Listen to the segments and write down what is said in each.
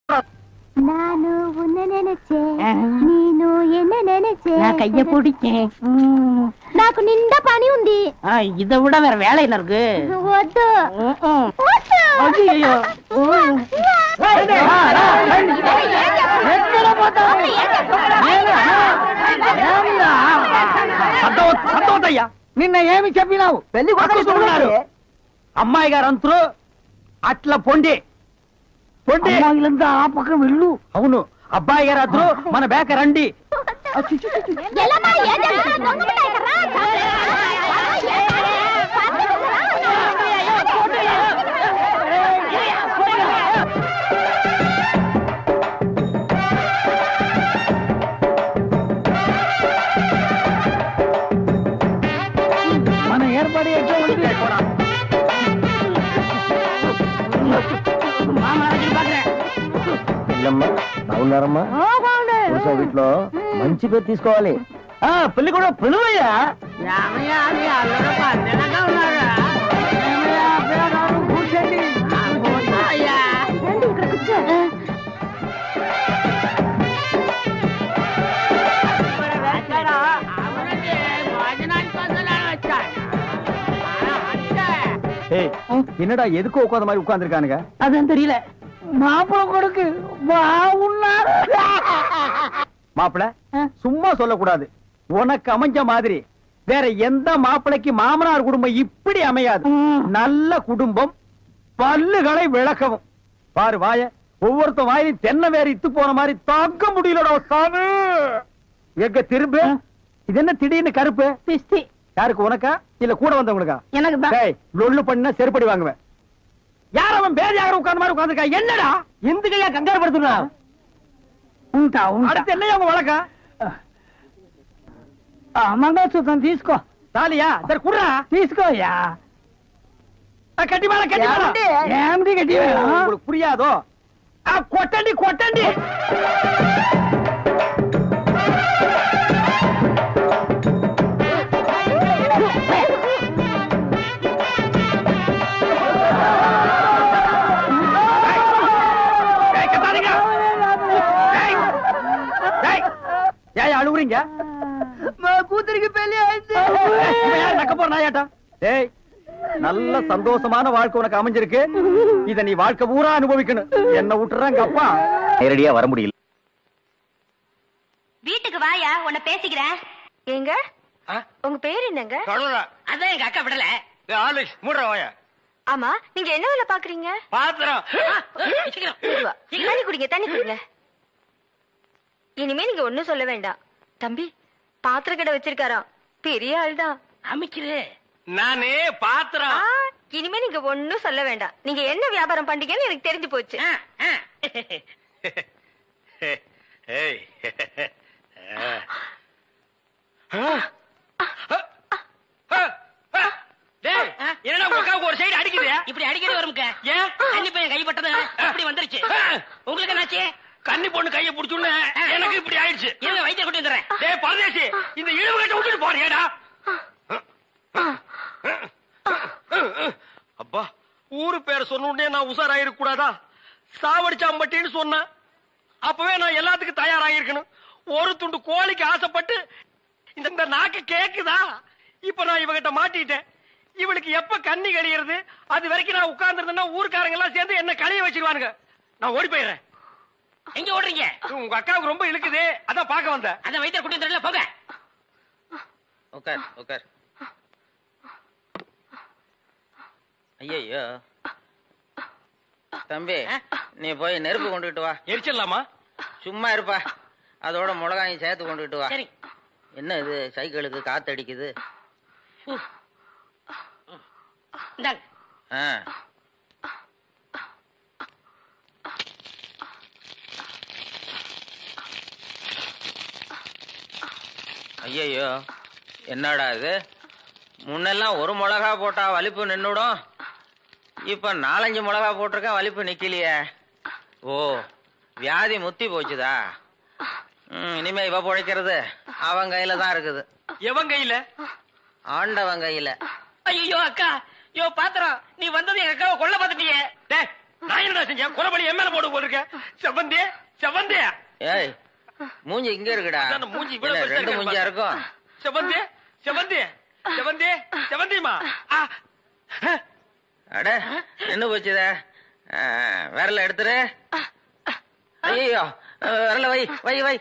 நானு உன்னை நினைச்சேன், நீனு என்ன நினைச்சேன். நான் கைய பிடிச்சேன். నాకు నిండా పని ఉంది. இதை விட வேற வேலை என்ன இருக்கு? వద్దు. ஐயோ సంతోషయ్యా నిన్న ఏమి చెప్పినావు? పెళ్లి కొడుకున్నారు అమ్మాయి గారు అంతరు అట్లా పొండి పొండి అమ్మాయిలంతా ఆ పక్కన వెళ్ళు. అవును అబ్బాయి గారు అద్దరు మన బేక రండి. మన ఏర్పాటు ఎట్లా ఉంది? బాగున్నారమ్మా? వీటిలో మంచి పేరు తీసుకోవాలి. పెళ్లి కూడా పిలువయ్యా. కూర్చోండి. என்னடா எதுக்கு உட்காந்த மாதிரி உட்கார்ந்துருக்கானுங்க? அதான் தெரியல. மாப்பிள கொடுக்கு பாவுன்னாரு. மாப்பிள சும்மா சொல்லக்கூடாது. உனக்கு அமைஞ்ச மாதிரி வேற எந்த மாப்பிளைக்கு மாமனார் குடும்பம் இப்படி அமையாது. நல்ல குடும்பம், பல்லுகளை விளக்கவும். பாரு வாய, ஒவ்வொருத்த வாயிலும் தென்னை வேற இத்து போன மாதிரி தாக்க முடியலடா சாமி. எங்க திரும்ப இது என்ன திடீர்னு கருப்பு? பிஸ்தி. யாருக்கு? உனக்கா இல்ல கூட வந்தவங்களுக்கா? எனக்கு தான். லொல்லு பண்ணா செருப்படி வாங்குவேன். யார் அவன் பேர் யாரும் உட்கார்ந்த மாதிரி உட்கார்ந்துருக்கா? என்னடா இந்த கையா கங்காரு படுத்துறா? அடுத்து என்ன அவங்க வழக்கா? మంగళసూత్రం తీసుకో. తాలియా సరే కుర్రా తీసుకోయా. కట్టి మేళ కట్టి మేళ ఏమిటి కట్టి మేళ? உங்களுக்கு புரியாதோ? కొట్టండి కొట్టండి. ஏன் அழுவுறீங்க? கூத்துருக்கு பெரிய நல்ல சந்தோஷமான வாழ்க்கை உனக்கு அமைஞ்சிருக்கு. இத நீ வாழ்க்கை பூரா அனுபவிக்கணும். என்ன விட்டுறாங்க அப்பா. நேரடியா வர முடியல. வீட்டுக்கு வாயா, உன்னை பேசிக்கிறேன். எங்க உங்க பேர் என்னங்க? அதான் எங்க அக்கா விடல. வாயா. ஆமா, நீங்க என்ன வேலை பாக்குறீங்க? பாத்திரம். தண்ணி குடிங்க, தண்ணி குடிங்க. இனிமே நீங்க ஒண்ணும் சொல்ல வேண்டாம். தம்பி பாத்திர கடை வச்சிருக்காராம், பெரிய ஆள்தான். அமைக்கிறே நானே பாத்திரம். இனிமே நீங்க ஒண்ணும் சொல்ல வேண்டாம். நீங்க என்ன வியாபாரம் பண்றீங்கன்னு எனக்கு தெரிஞ்சு போச்சு. என்னடா உங்க அக்காவுக்கு ஒரு சைடு அடிக்குது? இப்படி அடிக்கடி வரும். ஏன் கன்னி பையன் கைப்பட்டது அப்படி வந்துருச்சு. உங்களுக்கு என்னாச்சு? கன்னி பொண்ணு கையை புடிச்சுன்னு எனக்கு இப்படி ஆயிடுச்சு. என்ன வைத்தியர் கொண்டு வந்துடுறேன். டேய் பரதேசி, இந்த இழுவு கட்ட விட்டுட்டு போறியேடா. அப்பா, ஊரு பேர் சொன்ன உடனே நான் உசாராயிருக்க கூடாதா? சாவடிச்சாம்பட்டின்னு சொன்னேன். அப்பவே நான் எல்லாத்துக்கும் தயாராகிருக்கணும். ஒரு துண்டு கோழிக்கு ஆசைப்பட்டு இந்த நாக்கு கேக்குதா? இப்ப நான் இவகிட்ட மாட்டிட்டேன். இவளுக்கு எப்ப கண்ணி கழியறது? அது வரைக்கும் நான் உட்கார்ந்துருந்தேன்னா ஊருக்காரங்க எல்லாம் சேர்ந்து என்ன கழிய வச்சிருவானுங்க. நான் ஓடி போயிடுறேன். எங்க ஓடுறீங்க? உங்க அக்காவுக்கு ரொம்ப இழுக்குது, அதான் பாக்க வந்தேன். அதான் வைத்தியர் கூட்டி வந்துடல, போங்க. உட்கார் உட்கார். ஐயோ தம்பி, நீ போய் நெருப்பு கொண்டுட்டு வா. எரிச்சிடலாமா? சும்மா இருப்பா, அதோட மிளகாயும் சேர்த்து கொண்டுட்டு வா. சரி. என்ன இது சைக்கிளுக்கு காத்தடிக்குது? ஐயோ என்னடா இது? முன்னெல்லாம் ஒரு மிளகா போட்டா வலிப்பு நின்னுடும், இப்ப 4-5 மிளகா போட்டிருக்க வலிப்பு நிக்கலையே. ஓ, வியாதி முத்தி போச்சுதா? இனிமே இவ பொழைக்கிறது அவன் கையில தான் இருக்குது. எவன் கையில? ஆண்டவன் கையில. ஐயோ அக்கா, யோ பாத்திரம், நீ வந்தது எங்க அக்காவை கொல்ல பார்த்துட்டியே. நான் என்னடா செஞ்சேன்? கொலைபலி என் மேல போட்டு போட்டிருக்கேன். செவந்தி செவந்தி. ஏய் மூஞ்சி இங்க இருக்குடா. மூஞ்சி இவ்வளவு ரெண்டு மூஞ்சியா இருக்கும். செவந்தி செவந்தி செவந்தி செவந்திமா. அட என்ன போச்சுத? விரல எடுத்துரு. ஐயோ விரல வை வை வை.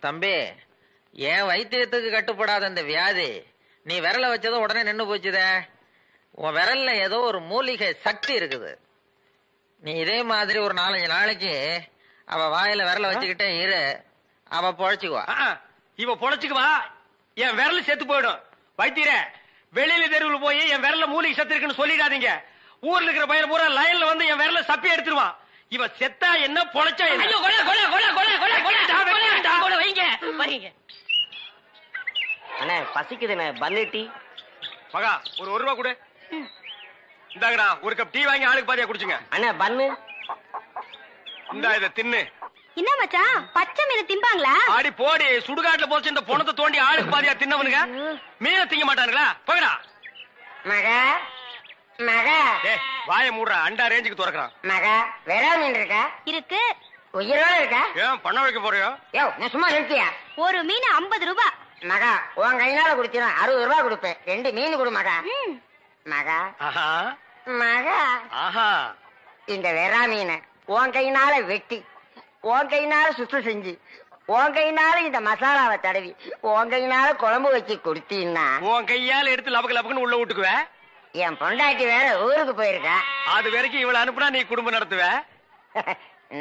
தம்பி என் வைத்தியத்துக்கு கட்டுப்படாத இந்த வியாதி நீ விரல வச்சதும் உடனே நின்னு போச்சுத. உன் விரல்ல ஏதோ ஒரு மூலிகை சக்தி இருக்குது. நீ இதே மாதிரி ஒரு 4-5 நாளைக்கு அவ வாயில விரல வச்சுக்கிட்டே இரு, அவ பொழைச்சுக்குவா. இவ பொழைச்சுக்குவா, என் விரல் செத்து போயிடும். வைத்தியரே, வெளியில தெருவில் போய் என் விரல்ல மூலிகை சத்து இருக்குன்னு சொல்லிடாதீங்க. ஊர்ல இருக்கிற பையன் பூரா லைன்ல வந்து என் விரல சப்பி எடுத்துருவான். இவ செத்தா என்ன பொழைச்சா என்ன? அண்ணே பசிக்குதுண்ணே, பன்னு டீ. மகா ஒரு 1 ரூபா கொடு. இந்தாங்கடா ஒரு கப் டீ வாங்கி ஆளுக்கு பாதியா குடிச்சுங்க. அண்ணே பன்னு. இந்தா இத தின்னு. என்ன மச்சான், பச்சை மீன் திம்பாங்களா? ஆடி போடி, சுடுகாட்டுல போச்சு இந்த பொணத்தை தோண்டி ஆளுக்கு பாதியா தின்னவனுங்க மீனை திங்க மாட்டானுங்களா? போகடா மகா மகா. வாய மூடுறா, அண்டா ரேஞ்சுக்கு துறக்கிறான். மகா வேற மீன் இருக்கா? இருக்கு. உயிரோட இருக்கா? ஏன் பண்ண வைக்க போறியோ? யோ நான் சும்மா நிறுத்தியா? ஒரு மீன் 50 ரூபாய். மகா உன் கையினால குடுத்தீங்க 60 ரூபாய் கொடுப்பேன். 2 மீன் கொடு மகா. மகா ஆஹா மகா. ஆஹா. இந்த வெறா மீனை உன் கையினால வெட்டி, உன் கையினால சுத்தம் செஞ்சு, உன் கையினால இந்த மசாலாவை தடவி, உன் கையினால குழம்பு வச்சு கொடுத்தீங்கன்னா உன் கையால எடுத்து லபக்கு லபக்குன்னு உள்ள விட்டுக்குவ. என் பொண்டாட்டி வேற ஊருக்கு போயிருக்கா. அது வரைக்கும் இவளை அனுப்புனா நீ குடும்பம் நடத்துவ.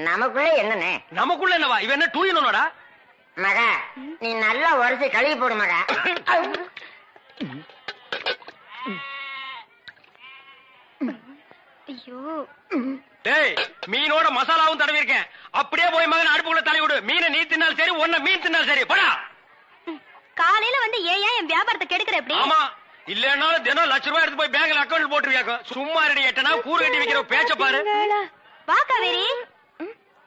நமக்குள்ள என்னன்னு? நமக்குள்ள என்னவா? இவன் என்ன டூயினோடா? மகா நீ நல்லா உரைச்சு கழுவி போடு மகா. ஐயோ, டேய் மீனோட மசாலாவும் தடவி இருக்கேன். அப்படியே போய் மகன் அடுப்புக்குள்ள தலை விடு. மீனை நீ தின்னாலும் சரி, ஒன்ன மீன் தின்னாலும் சரி. போடா. காலையில வந்து ஏன் என் வியாபாரத்தை கெடுக்கிற? எப்படி? ஆமா, இல்லன்னாலும் தினம் லட்ச ரூபாய் எடுத்து போய் பேங்க்ல அக்கௌண்ட் போட்டுருவியாக்கும். சும்மா ரெடி எட்டனா கூறு கட்டி வைக்கிற பேச்ச பாரு. வா காவேரி,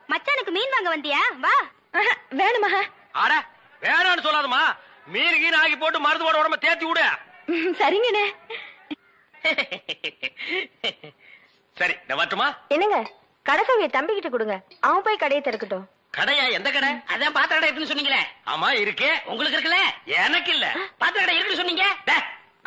மச்சானுக்கு மீன் வாங்க வந்தியா? வா. வேணுமா? அட வேணான்னு சொல்லாதமா. மீன் கீன் ஆகி போட்டு மருந்து போட உடம்ப தேத்தி விடு. சரிங்கண்ணே. சரி நான் வரட்டுமா? என்னங்க கடைசவிய தம்பி கிட்ட கொடுங்க, அவன் போய் கடையை திறக்கட்டும். கடையா? எந்த கடை? அதான் பாத்திர கடை இருக்குன்னு சொன்னீங்களே. ஆமா இருக்கு. உங்களுக்கு இருக்குல்ல? எனக்கு இல்ல. பாத்திர கடை இருக்குன்னு சொன்னீங்க.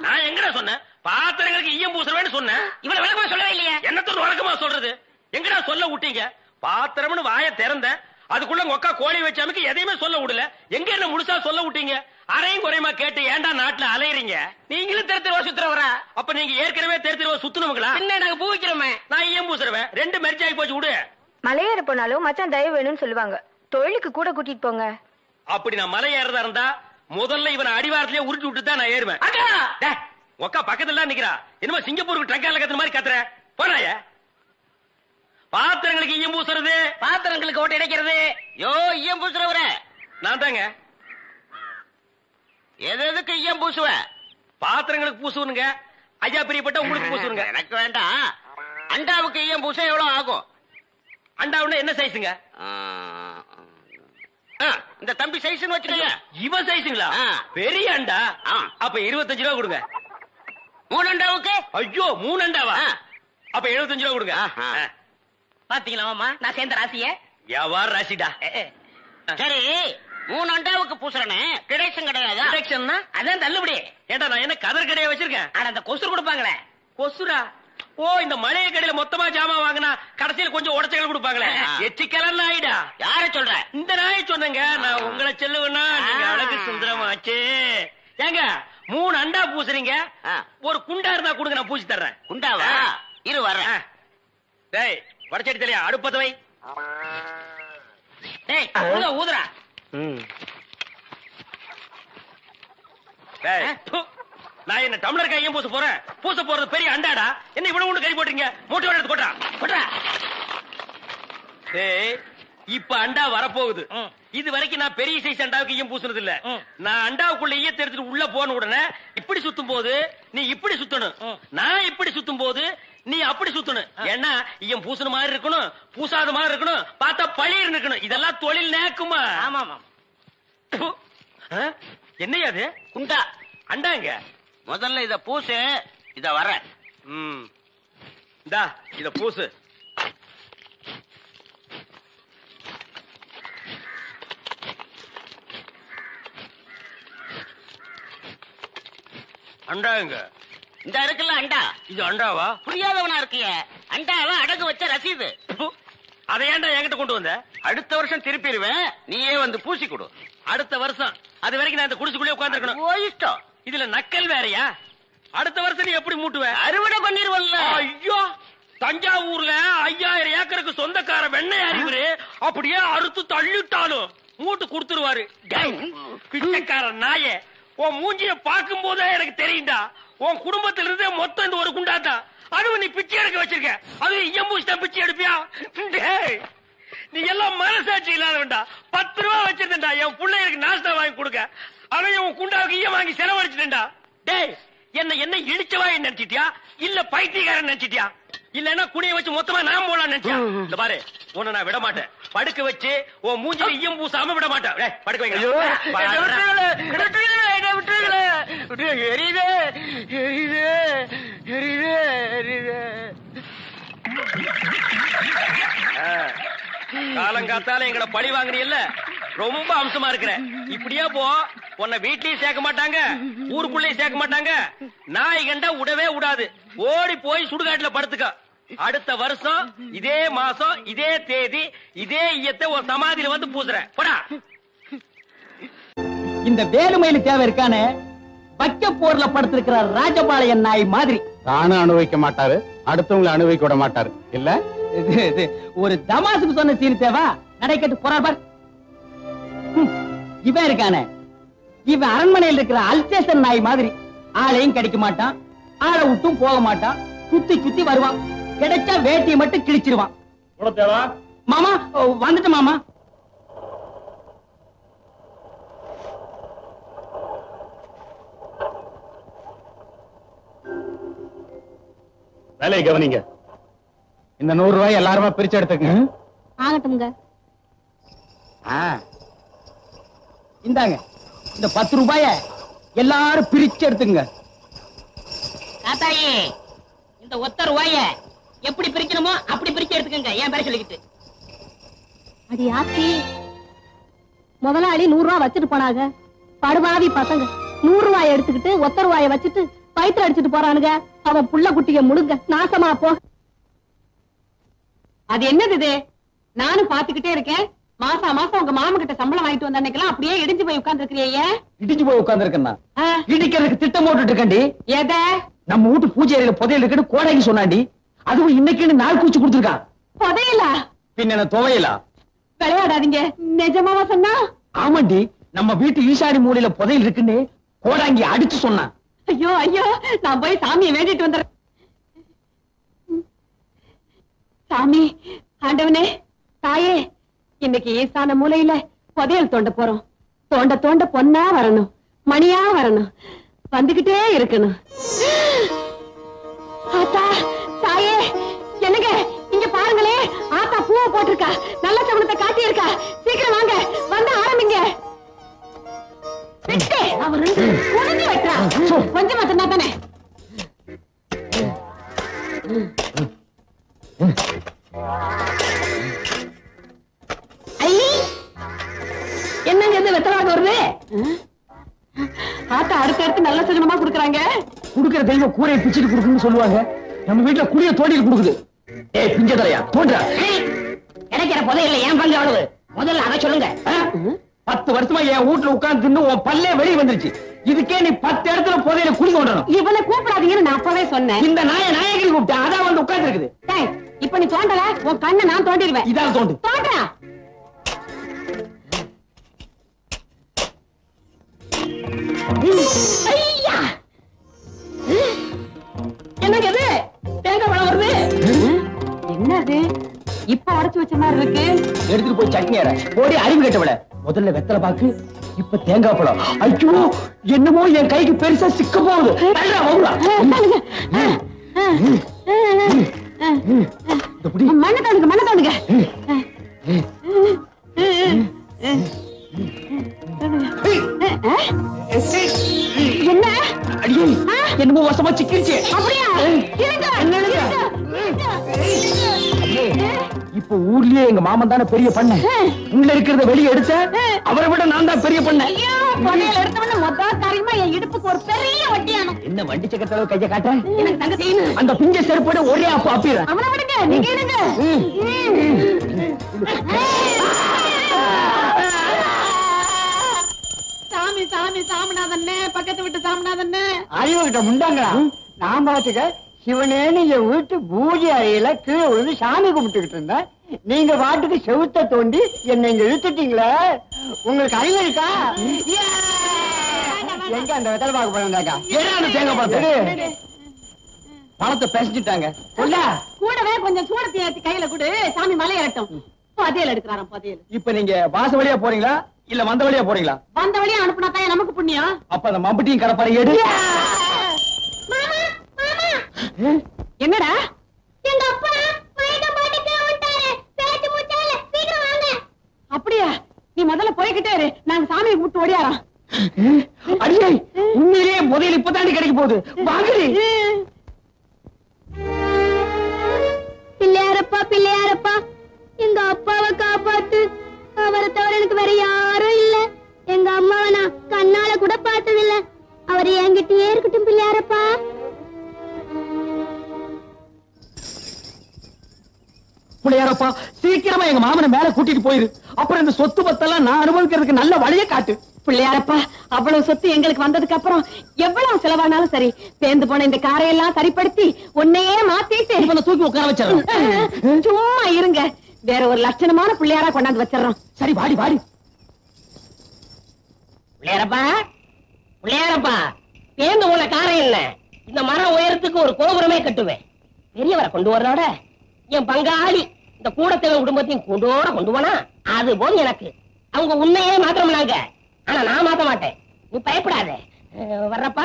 நான் எங்கடா சொன்னேன்? பாத்திரங்களுக்கு ஈயம் பூசுறவேன்னு சொன்னேன். இவ்வளவு விளக்கமா சொல்லவே இல்லையா? என்னத்தோட வழக்கமா சொல்றது? எங்கடா சொல்ல விட்டீங்க? பாத்திரம்னு வாய திறந்த அதுக்குள்ள ஒக்கா கோழி வச்சாமுக்கு எதையுமே சொல்ல விடல. எங்க என்ன முழுசா சொல்ல விட்டீங்க? அரையும் குறையுமா கேட்டு ஏன்டா நாட்டுல அலையறீங்க? நீங்களும் தெருவா சுத்துறவரா? அப்ப நீங்க ஏற்கனவே தெருவா சுத்துனவங்களா? என்ன நாங்க பூ வைக்கிறோமே. நான் ஈயம் பூசுறவன். 2 மெர்ஜ் ஆகி போச்சு விடு. மலையேற போனாலும் மச்சான் தயவு வேணும்னு சொல்லுவாங்க. தொழிலுக்கு கூட கூட்டிட்டு போங்க. அப்படி நான் மலை ஏறதா இருந்தா முதல்ல இவனை அடிவாரத்திலே உருட்டி விட்டு தான் நான் ஏறுவேன். ஒக்கா பக்கத்துல நிக்கிறா. என்னமா சிங்கப்பூருக்கு ட்ரக்கால கத்துற மாதிரி கத்துற? போறாய. பாத்திரங்களுக்கு ஈயம் பூசுறது, பாத்திரங்களுக்கு ஓட்டு இடைக்கிறது. யோ ஈயம் பூசுறவர நான் தாங்க. எதுக்கு ஈயம் பூசுவ? பாத்திரங்களுக்கு பூசுவனுங்க. ஐயா பிரியப்பட்ட உங்களுக்கு பூசுவனுங்க. எனக்கு வேண்டாம். அண்டாவுக்கு ஈயம் பூச எவ்வளவு ஆகும்? அண்டாவுன்னா என்ன சைஸுங்க? இந்த தம்பி சைஸ்னு வச்சுக்கோங்க. இவன் சைஸுங்களா? பெரிய அண்டா. அப்ப 25 ரூபா கொடுங்க. 3 அண்டாவுக்கு? ஐயோ 3 அண்டாவா? அப்ப 75 ரூபா கொடுங்க. பாத்தீங்களா மாமா, நான் சேர்ந்த ராசிய வியாபார ராசிடா. சரி 3 அண்டாவுக்கு பூசுறனே டிடக்ஷன் கிடையாது. டிடக்ஷன்னா அதான் தள்ளுபடி. ஏண்டா நான் என்ன கதர் கடையை வச்சிருக்கேன்? ஆனா அந்த கொசுறு கொடுப்பாங்களே. கொசுரா? ஓ, இந்த மளிகை கடையில மொத்தமா ஜாமான் வாங்கினா கடைசியில் கொஞ்சம் உடச்சல் கொடுப்பாங்களே. எச்சிக்கலாம் ஆயிடா. யார சொல்ற? இந்த நாயை சொன்னங்க. நான் உங்களை சொல்லுவேன்னா நீங்க அழகு சுந்தரமாச்சு. ஏங்க 3 அண்டா பூசுறீங்க, ஒரு குண்டா இருந்தா கொடுங்க, நான் பூசி தர்றேன். குண்டாவா? இரு வர்றேன். டேய் வடச்சடி தலையா, அடுப்பத வை. டேய் ஊதுறா. டேய் நான் என்ன டம்ளர் கையும் பூச போறேன்? பூச போறது பெரிய அண்டாடா. என்ன இவ்வளவு ஒண்ணு கறி போட்டீங்க? மூட்டை எடுத்து போட்டா போட்டா. டேய் இப்ப அண்டா வரப்போகுது. இது வரைக்கும் நான் பெரிய சைஸ் அண்டாவுக்கு ஈயம் பூசுனது இல்ல. நான் அண்டாவுக்குள்ள ஈயத்தை எடுத்துட்டு உள்ள போன உடனே இப்படி சுத்தும் போது நீ இப்படி சுத்தணும், நான் இப்படி சுத்தும் போது நீ அப்படி சுத்தணும். ஏன்னா ஈயம் பூசுன மாதிரி இருக்கணும், பூசாத மாதிரி இருக்கணும், பார்த்தா பழிர் இருக்கணும். இதெல்லாம் தொழில் நேக்குமா? ஆமா ஆமா. என்னையா அது? குண்டா அண்டாங்க. முதல்ல இத பூசு, இத வர. இந்தா இத பூசு. அண்டாங்க இந்த இருக்குல்ல அண்டா. இது அண்டாவா? புரியாதவனா இருக்கிய. அண்டாவா அடகு வச்ச ரசீது. அதை ஏன்டா என்கிட்ட கொண்டு வந்த? அடுத்த வருஷம் திருப்பிடுவேன், நீயே வந்து பூசி கொடு. அடுத்த வருஷம் அது வரைக்கும் நான் இந்த குடிசுக்குள்ளே உட்கார்ந்துருக்கணும். ஓ இஷ்டம். இதுல நக்கல் வேறயா? அடுத்த வருஷம் நீ எப்படி மூட்டுவ? அறுவடை பண்ணிருவல்ல. ஐயோ, தஞ்சாவூர்ல 5000 ஏக்கருக்கு சொந்தக்கார வெண்ணெய் அறிவுரு அப்படியே அறுத்து தள்ளிட்டாலும் மூட்டு கொடுத்துருவாரு. பிச்சைக்கார நாயே, உன் மூஞ்சிய பார்க்கும் போதே எனக்கு தெரியும்டா, உன் குடும்பத்தில இருந்தே மொத்தம் இந்த ஒரு குண்டாதான். அதுவும் நீ பிச்சை எடுக்க வச்சிருக்க, அது எம்பூசிதான் பிச்சை எடுப்பியா? நீ எல்லாம் மனசாட்சி இல்லாதவன்டா. 10 ரூபா வச்சிருந்தா என் பிள்ளைகளுக்கு நாஸ்தா வாங்கி கொடுக்க, அவன் உன் குண்டாவுக்கு ஈய வாங்கி செலவழிச்சிட்டா. டேய், என்ன இடிச்சவாய் நினைச்சிட்டியா இல்ல பைத்தியக்காரன் நினைச்சிட்டியா? இல்லன்னா குனிய வச்சு மொத்தமா நான் போலாம் நினைச்சியா? இந்த பாரு, உன்னை நான் விட மாட்டேன். படுக்க வச்சு உன் மூஞ்சில ஈயம் பூசாம விட மாட்டேன். படுக்க வைங்க. காலங்காத்தால எங்களை பழி வாங்குறீல்ல, ரொம்ப அம்சமா இருக்கிற. இப்படியே போ, உன்னை வீட்லயும் சேர்க்க மாட்டாங்க, ஊருக்குள்ளயும் சேர்க்க மாட்டாங்க. நாய் கண்டா விடவே விடாது. ஓடி போய் சுடுகாட்டுல படுத்துக்க. அடுத்த வருஷம் இதே மாசம் இதே தேதி இதே ஈயத்தை ஒரு சமாதியில வந்து பூசுறேன். போடா. இந்த வேலுமயிலு தேவை இருக்கானே, வைக்க போர்ல படுத்திருக்கிற ராஜபாளையன் நாய் மாதிரி. தானும் அனுபவிக்க மாட்டாரு, அடுத்தவங்களை அனுபவிக்க விட மாட்டாரு. இல்ல ஒரு தமாசுக்கு சொன்ன சீன் தேவா நடைக்கட்டு போறார் பார். இவன் இருக்கானே, இவன் அரண்மனையில் இருக்கிற அல்சேஷன் நாய் மாதிரி. ஆளையும் கிடைக்க மாட்டான், ஆளை விட்டும் போக மாட்டான், சுத்தி சுத்தி வருவான். கிடைச்சா வேட்டியை மட்டும் கிழிச்சிருவான். மாமா வந்துட்டு மாமா. வேலையை கவனிங்க. இந்த 100 ரூபாய் எல்லாருமா பிரிச்சு எடுத்துக்கங்க. ஆகட்டும்ங்க. இந்தாங்க, இந்த 10 ரூபாய எல்லாரும் பிரிச்சு எடுத்துங்க. தாத்தாயி, இந்த ஒத்த ரூபாய எப்படி பிரிக்கணுமோ அப்படி பிரிச்சு எடுத்துக்கங்க. ஏன் பேர சொல்லிக்கிட்டு? அது யாத்தி முதலாளி 100 ரூபாய் வச்சுட்டு போனாங்க. படுபாவி பசங்க 100 ரூபாய் எடுத்துக்கிட்டு ஒத்த ரூபாய வச்சுட்டு பயிற்று அடிச்சுட்டு போறானுங்க. அவன் புள்ள குட்டிய முழுங்க நாசமா போ. அது என்னது இது? நானும் பாத்துக்கிட்டே இருக்கேன். மாசம் மாசம் உங்க மாமா கிட்ட சம்பளம் வாங்கிட்டு வந்த அன்னைக்கெல்லாம் அப்படியே இடிஞ்சு போய் உட்கார்ந்து இருக்கிறீங்க. இடிஞ்சு போய் உட்கார்ந்து இருக்கேன். இடிக்கிறதுக்கு திட்டம் போட்டுட்டு இருக்கேன்டி. எத? நம்ம வீட்டு பூஜை அறையில புதையல் இருக்குன்னு கோடைக்கு சொன்னாண்டி. அதுவும் இன்னைக்குன்னு நாள் கூச்சு கொடுத்துருக்கான். புதையலா? பின்ன என்ன துவையலா? விளையாடாதீங்க. நிஜமாவா சொன்னா? ஆமாண்டி, நம்ம வீட்டு ஈசாடி மூலையில புதையல் இருக்குன்னு கோடாங்கி அடிச்சு சொன்னான். ஐயோ ஐயோ, நான் போய் சாமியை வேண்டிட்டு வந்துடுறேன். சாமி, ஆண்டவனே, தாயே, இன்னைக்கு ஈசான மூலையில புதையல் தோண்ட போறோம். தோண்ட தோண்ட பொன்னா வரணும், மணியா வரணும், வந்துகிட்டே இருக்கணும். ஆத்தா, தாயே, என்னங்க இங்க பாருங்களே, ஆத்தா பூவை போட்டிருக்கா, நல்ல சகுனத்தை காட்டி இருக்கா. சீக்கிரம் வாங்க, வந்து ஆரம்பிங்க. அவர் உடனே வெட்டா கொஞ்சம் மட்டும்தா தானே. என்னங்க இது வெத்தலாக வருது? ஆத்தா அடுத்தடுத்து நல்ல சகுனமா குடுக்கறாங்க. குடுக்கிற தெய்வம் கூரையை பிச்சுட்டு குடுக்குன்னு சொல்லுவாங்க. நம்ம வீட்டுல குடிய தோண்டிட்டு குடுக்குது. ஏய் பிஞ்சதலையா தோன்றா, கிடைக்கிற புதையல்ல ஏன் பங்கு எவ்வளவு? முதல்ல அதை சொல்லுங்க. 10 வருஷமா என் வீட்டுல உட்கார்ந்து தின்னு உன் பல்லே வெளியே வந்துருச்சு. இதுக்கே நீ 10 இடத்துல புதையல குடி தோண்டணும். இவனை கூப்பிடாதீங்கன்னு நான் அப்பவே சொன்னேன். இந்த நாயகி கூப்பிட்டேன், அதான் வந்து உட்கார்ந்து இருக்குது. இப்ப நீ தோண்டல, உன் கண்ணை நான் தோண்டிடுவேன். இதான் தோண்டு. தோன்றா. ஐயா, என்னங்க இது? தேங்காய் பழம் வருது. என்னது? இப்ப உடைச்சு வச்ச மாதிரி இருக்கு. எடுத்துட்டு போய் சட்னி அரை போடி. அறிவு கேட்டவள, முதல்ல வெத்தலை பாக்கு, இப்ப தேங்காய் பழம். ஐயோ, என்னமோ என் கைக்கு பெருசா சிக்க போகுது. மண்ண தோணுங்க, மண்ண தோணுங்க. என்ன? அடியே, என்னமோ வசமா சிக்கிருச்சு. அப்படியா? ஊர்லயே எங்க மாமன் தானே பெரிய பண்ண. உள்ள இருக்கிறத வெளியே எடுத்த அவரை விட நான் தான் பெரிய பண்ண. எடுத்தவன மொத்த காரியமா என் இடுப்புக்கு ஒரு பெரிய வட்டியானோ. என்ன வண்டி சக்கரத்துல கைய காட்ட? எனக்கு தங்க செய்யணும். அந்த பிஞ்ச செருப்போட ஒரே அப்பா அப்பீர. அவனை விடுங்க, நீங்க எடுங்க. சாமி சாமி சாமிநாதன்னே, பக்கத்து விட்டு சாமிநாதன்னே. அறிவு கிட்ட முண்டாங்களா? நான் பாத்துக்க சிவனேன்னு என் வீட்டு பூஜை அறையில கீழே விழுந்து சாமி கும்பிட்டுக்கிட்டு இருந்தேன். நீங்க பாட்டுக்கு செவுத்த தோண்டி என்னை இங்க இழுத்துட்டீங்களே. உங்களுக்கு அறிவு இருக்கா? எங்க அந்த வெத்தலை பார்க்க போறாங்க? தேங்காய் பழத்தை பழத்தை பேசிட்டாங்க. கூடவே கொஞ்சம் சூடத்தை ஏத்தி கையில கொடு, சாமி மலையேறட்டும். பதியல் எடுக்கிறாராம் பதியல். இப்ப நீங்க வாச வழியா போறீங்களா இல்ல வந்த வழியா போறீங்களா? வந்த வழியா அனுப்புனா தான் நமக்கு புண்ணியம். அப்ப அந்த மம்பட்டியும் கடப்பாறை எடு. என்னடா? எங்க அப்பா மயக்கம் போட்டுட்டு வந்துட்டாரு. பேச்சு மூச்சால சீக்கிரம் வாங்க. அப்படியா? நீ முதல்ல போய்கிட்டே இரு, நாங்க சாமியை கூப்பிட்டு ஓடியாரோம். அடியே, உண்மையிலேயே முதல் இப்பதாண்டி கிடைக்க போகுது. வாங்கடி. பிள்ளையாரப்பா பிள்ளையாரப்பா, எங்க அப்பாவை காப்பாத்து. அவரை தவிர எனக்கு வேற யாரும் இல்ல. எங்க அம்மாவை நான் கண்ணால கூட பார்த்ததில்ல. அவர் என்கிட்டயே இருக்கட்டும் பிள்ளையாரப்பா. பிள்ளையாரப்பா, சீக்கிரமா எங்க மாமனை மேல கூட்டிட்டு போயிரு. அப்புறம் இந்த சொத்து பத்தெல்லாம் நான் அனுபவிக்கிறதுக்கு நல்ல வழியை காட்டு. பிள்ளையாரப்பா, அவ்வளவு சொத்து எங்களுக்கு வந்ததுக்கு அப்புறம் எவ்வளவு செலவானாலும் சரி, பேந்து போன இந்த காரையெல்லாம் சரிப்படுத்தி உன்னையே மாத்திட்டு தூக்கி உட்கார வச்சிடறோம். சும்மா இருங்க, வேற ஒரு லட்சணமான பிள்ளையாரா கொண்டாந்து வச்சிடறோம். சரி, வாடி வாடி. பிள்ளையாரப்பா பிள்ளையாரப்பா, பேந்து உள்ள காரம் இல்ல, இந்த மரம் உயரத்துக்கு ஒரு கோபுரமே கட்டுவேன். பெரியவரை கொண்டு வர்றோட என் பங்காளி இந்த கூடத்தேவ குடும்பத்தையும் கொண்டு போனா அது போதும் எனக்கு. அவங்க உன்னையே மாத்திரம்னாங்க, ஆனா நான் மாத்த மாட்டேன். நீ பயப்படாத. வர்றப்பா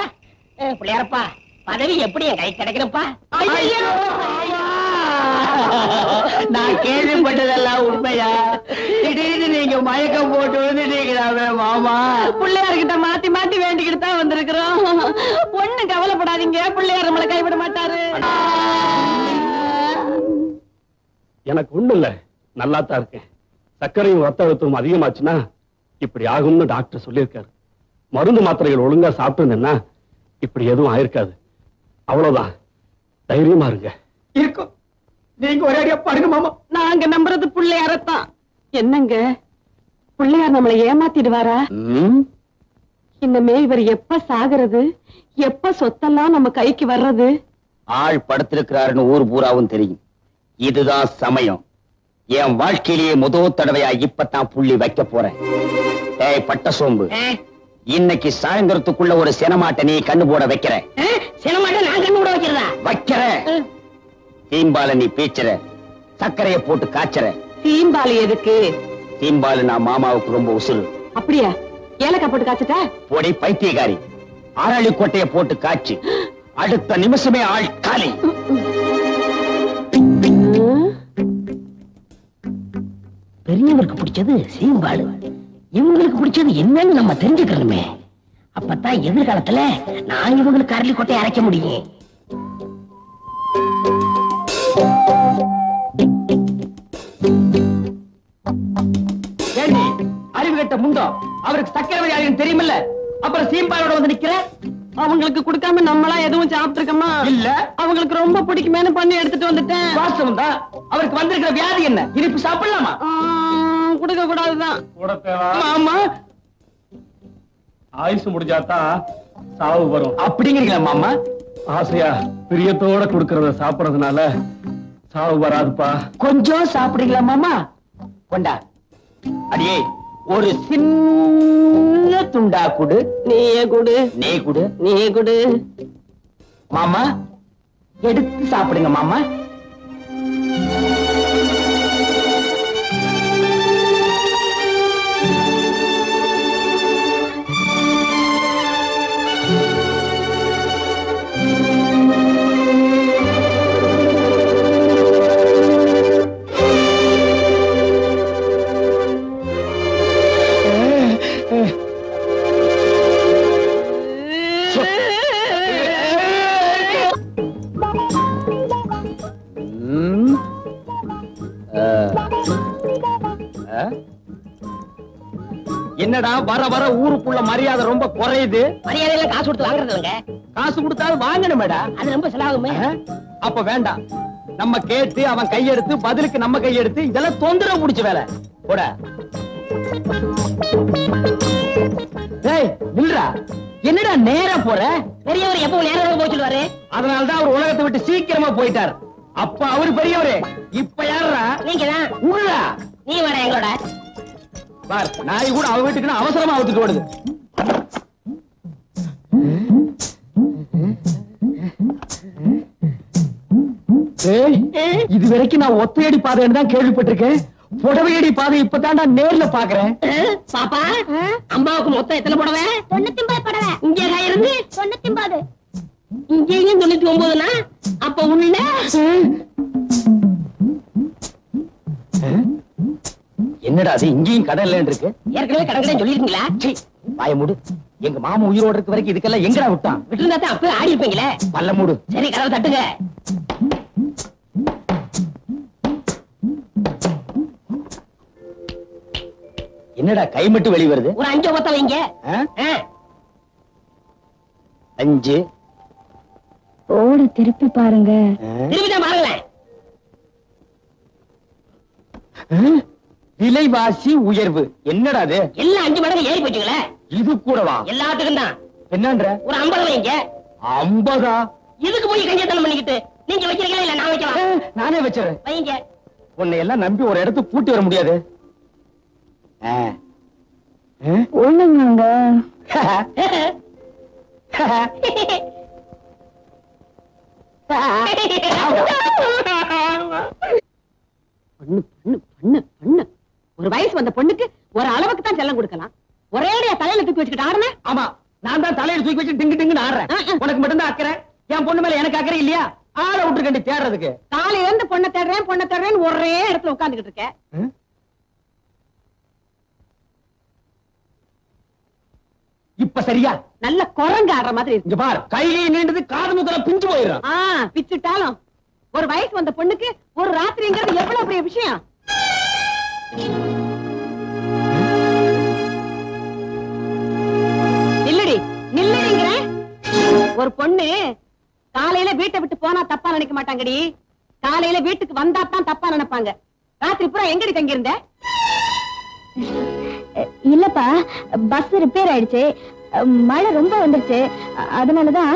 பிள்ளையாரப்பா, பதவி எப்படி என் கை கிடைக்கிறப்பா? நான் கேள்விப்பட்டதெல்லாம் உண்மையா? திடீர்னு நீங்க மயக்கம் போட்டு வந்துட்டீங்களாவே மாமா. பிள்ளையார்கிட்ட மாத்தி மாத்தி வேண்டிக்கிட்டு தான் வந்திருக்கிறோம். ஒண்ணு கவலைப்படாதீங்க, பிள்ளையார் நம்மளை கைவிட மாட்டாரு. எனக்கு ஒண்ணு இல்ல, நல்லா தான் இருக்கேன். சர்க்கரையும் ரத்த அழுத்தமும் அதிகமாச்சுன்னா இப்படி ஆகும்னு டாக்டர் சொல்லியிருக்காரு. மருந்து மாத்திரைகள் ஒழுங்கா சாப்பிட்டு இப்படி எதுவும் ஆயிருக்காது. அவ்வளவுதான், தைரியமா இருங்க. இருக்கும், நீங்க ஒரே அடியா பாருங்க மாமா. நாங்க நம்புறது பிள்ளையாரத்தான். என்னங்க, பிள்ளையார் நம்மளை ஏமாத்திடுவாரா? இன்னமே இவர் எப்ப சாகிறது, எப்ப சொத்தெல்லாம் நம்ம கைக்கு வர்றது? ஆள் படுத்திருக்கிறாருன்னு ஊர் பூராவும் தெரியும். இதுதான் சமயம். என் வாழ்க்கையிலேயே முதல் தடவையா இப்பதான் புள்ளி வைக்க போறேன். ஏய் பட்ட சோம்பு, இன்னைக்கு சாயந்தரத்துக்குள்ள ஒரு சினமாட்டை நீ கண்ணு போட வைக்கிற. சினமாட்ட நான் கண்ணு போட வைக்கிறதா? வைக்கிற. தீம்பால நீ பீச்சுற, சர்க்கரைய போட்டு காய்ச்சற. தீம்பாலு எதுக்கு? தீம்பாலு நான் மாமாவுக்கு ரொம்ப உசுறு. அப்படியா? ஏலக்காய் போட்டு காய்ச்சட்டா? போடி பைத்தியக்காரி, அரளி கொட்டைய போட்டு காய்ச்சி அடுத்த நிமிஷமே ஆள் காலி. பெரியவருக்கு பிடிச்சது சீம்பாடு, இவங்களுக்கு பிடிச்சது என்னன்னு நம்ம தெரிஞ்சுக்கணுமே. அப்பதான் எதிர்காலத்துல நான் இவங்களுக்கு அரளி கொட்டையை அரைக்க முடியும். அறிவு கட்ட முண்டோ, அவருக்கு சக்கரை வியாதின்னு தெரியுமில்ல, அப்புறம் சீம்பாலோட வந்து நிக்கிற. அவங்களுக்கு கொடுக்காம நம்மளா எதுவும் சாப்பிட்டுருக்கோமா? இல்ல, அவங்களுக்கு ரொம்ப பிடிக்குமேனு பண்ணி எடுத்துட்டு வந்துட்டேன். வாஸ்தவம் தான். அவருக்கு வந்திருக்கிற வியாதி என்ன? இனிப்பு சாப்பிடலாமா? கொடுக்க கூடாதுதான். மாமா, ஆயுசு முடிஞ்சாதான் சாவு வரும் அப்படிங்கிறீங்களா மாமா? ஆசையா பிரியத்தோட கொடுக்கறத சாப்பிடறதுனால சாவு வராதுப்பா. கொஞ்சம் சாப்பிடுங்களா மாமா? கொண்டா. அடியே, ஒரு சின்ன துண்டா குடு. நீயே குடு. நீ குடு. நீ குடு. மாமா, எடுத்து சாப்பிடுங்க மாமா. என்னடா வர வர ஊருக்குள்ள மரியாதை ரொம்ப குறையுது. மரியாதையில காசு கொடுத்து வாங்குறதுங்க. காசு கொடுத்தாலும் வாங்கணுமேடா. அது ரொம்ப செலவாகுமே. அப்ப வேண்டாம், நம்ம கேட்டு அவன் கையெடுத்து பதிலுக்கு நம்ம கையெடுத்து இதெல்லாம் தொந்தரவு முடிச்ச வேலை. போட நில்றா. என்னடா நேரா போற? பெரியவர் எப்ப நேரம் போய் சொல்லுவாரு. அதனாலதான் அவர் உலகத்தை விட்டு சீக்கிரமா போயிட்டார். அப்ப அவரு பெரியவரு, இப்ப யாரா? நீங்கதான். உள்ளா நீ வர எங்களோட பார். நாய் கூட அவ வீட்டுக்கு அவசரமா அவுத்துட்டு ஓடுது. இது வரைக்கும் நான் ஒத்தையடி பாதைன்னு தான் கேள்விப்பட்டிருக்கேன். புடவையடி பாதை இப்பதான்டா நேர்ல பாக்குறேன். பாப்பா, அம்மாவுக்கு மொத்தம் எத்தனை புடவை? 99 புடவை. இங்கே இருந்து 99. இங்கேயும் 99னா அப்ப உள்ள என்னடா அது இங்கேயும் கடை இல்லன்னு இருக்கு? ஏற்கனவே கடை சொல்லிருக்கீங்களா? வாய மூடு. எங்க மாமா உயிரோடு இருக்க வரைக்கும் இதுக்கெல்லாம் எங்கடா விட்டான்? விட்டுருந்தா அப்ப ஆடி இருப்பீங்களே. பல்ல மூடு. சரி, கதவை தட்டுங்க. என்னடா கை மட்டும் வெளிய வருது? ஒரு 5 ஒத்த வைங்க. 5 ஓடு திருப்பி பாருங்க. திருப்பிதான் பாருங்களேன். விலைவாசி உயர்வு. என்னடா அது? எல்லாம் 5 மடங்கு ஏறி போச்சுங்களே. இது கூடவா? எல்லாத்துக்கும் தான். என்னன்ற? ஒரு 50 வைங்க. 50? இதுக்கு போய் கஞ்சத்தனம் பண்ணிக்கிட்டு நீங்க வைக்கிறீங்களா இல்ல நான் வைக்கலாம்? நானே வச்சிடறேன். வைங்க. உன்னை எல்லாம் நம்பி ஒரு இடத்துக்கு கூட்டி வர முடியாது. ஒண்ணுங்க. பண்ணு பண்ணு பண்ணு பண்ணு. ஒரு வயசு வந்த பொண்ணுக்கு ஒரு அளவுக்கு தான் செல்லம் கொடுக்கலாம். ஒரே தலையில தூக்கி வச்சுக்கிட்டு ஆடுன. ஆமா, நான் தான் தலையில தூக்கி வச்சு டிங்கு டிங்குன்னு ஆடுறேன். உனக்கு மட்டும் தான் அக்கறை. என் பொண்ணு மேல எனக்கு அக்கறை இல்லையா? ஆளை விட்டுருக்கண்டி தேடுறதுக்கு. காலையில இருந்து பொண்ணை தேடுறேன்னு ஒரே இடத்துல உட்கார்ந்துகிட்டு இருக்க. இப்ப சரியா? நல்ல குரங்கு ஆடுற மாதிரி இருக்கு. இங்க பார், கையிலேயே நீண்டது காது முகல பிஞ்சு போயிடும். பிச்சுட்டாலும் ஒரு வயசு வந்த பொண்ணுக்கு ஒரு ராத்திரிங்கிறது எவ்வளவு பெரிய விஷயம். நில்லடி நில்லடிங்கிற. ஒரு பொண்ணு காலையில வீட்டை விட்டு போனா தப்பா நினைக்க மாட்டாங்கடி. காலையில வீட்டுக்கு வந்தா தான் தப்பா நினைப்பாங்க. ராத்திரி பூரா எங்கடி தங்கி இருந்த? இல்லப்பா, பஸ் ரிப்பேர் ஆயிடுச்சு. மழை ரொம்ப வந்துருச்சு. அதனாலதான்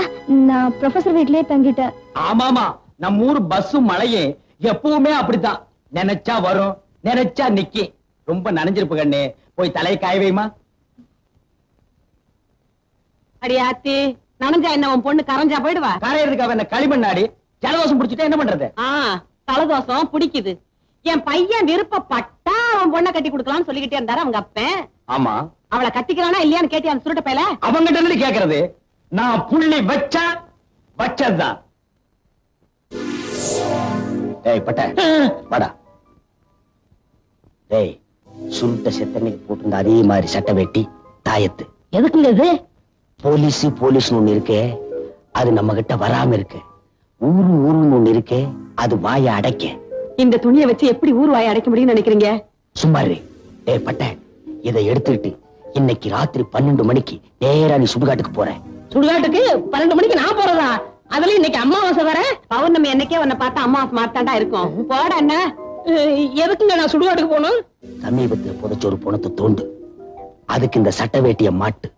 நான் ப்ரொஃபசர் வீட்லயே தங்கிட்டேன். ஆமாமா, நம்ம ஊர் பஸ்ஸும் மழையே எப்பவுமே அப்படித்தான். நினைச்சா வரும், நினைச்சா நிக்கி. ரொம்ப நனைஞ்சிருப்பு கண்ணு. போய் தலையை காய வைமா. அடியாத்தி, நனைஞ்சா என்ன உன் பொண்ணு கரைஞ்சா போயிடுவா? கரையிறதுக்கு அவ என்ன களிமண்ணாடி? ஜலதோஷம் பிடிச்சிட்டா என்ன பண்றது? தலதோஷம் பிடிக்குது. என் பையன் விருப்பப்பட்டா அவன் பொண்ணை கட்டி கொடுக்கலாம்னு சொல்லிக்கிட்டே இருந்தாரு அவங்க அப்பன். ஆமா, அவளை கட்டிக்கிறானா இல்லையான்னு கேட்டியா அந்த சுருட்ட பையல? அவங்கிட்ட இருந்து கேக்குறது. நான் புள்ளி வச்சா வச்சதுதான். டேய் பட்ட வாடா. டேய், சுருட்ட செத்தன்னைக்கு போட்டிருந்த அதே மாதிரி சட்டை வெட்டி தாயத்து. எதுக்குங்க இது? போலீஸ் ஒண்ணு இருக்கே, அது நம்ம கிட்ட வராம இருக்கு. ஊருன்னு ஒண்ணு இருக்கே, அது வாய அடைக்க. இந்த துணியை வச்சு எப்படி ஊர் வாயை அடைக்க முடியும்னு நினைக்கிறீங்க? சும்மாரு. டேய் பட்ட, இதை எடுத்துக்கிட்டு இன்னைக்கு ராத்திரி 12 மணிக்கு நேரா நீ சுடுகாட்டுக்கு போற. சுடுகாட்டுக்கு 12 மணிக்கு நான் போறதா? அதுல இன்னைக்கு அமாவாசை வர. பௌர்ணமி என்னைக்கே உன்னை பார்த்தா அம்மாவாசை மாத்தாண்டா இருக்கும். போட என்ன? எதுக்குங்க நான் சுடுகாட்டுக்கு போகணும்? சமீபத்துல புதைச்ச ஒரு பணத்தை தோண்டு, அதுக்கு இந்த சட்ட வேட்டிய மாட்டு.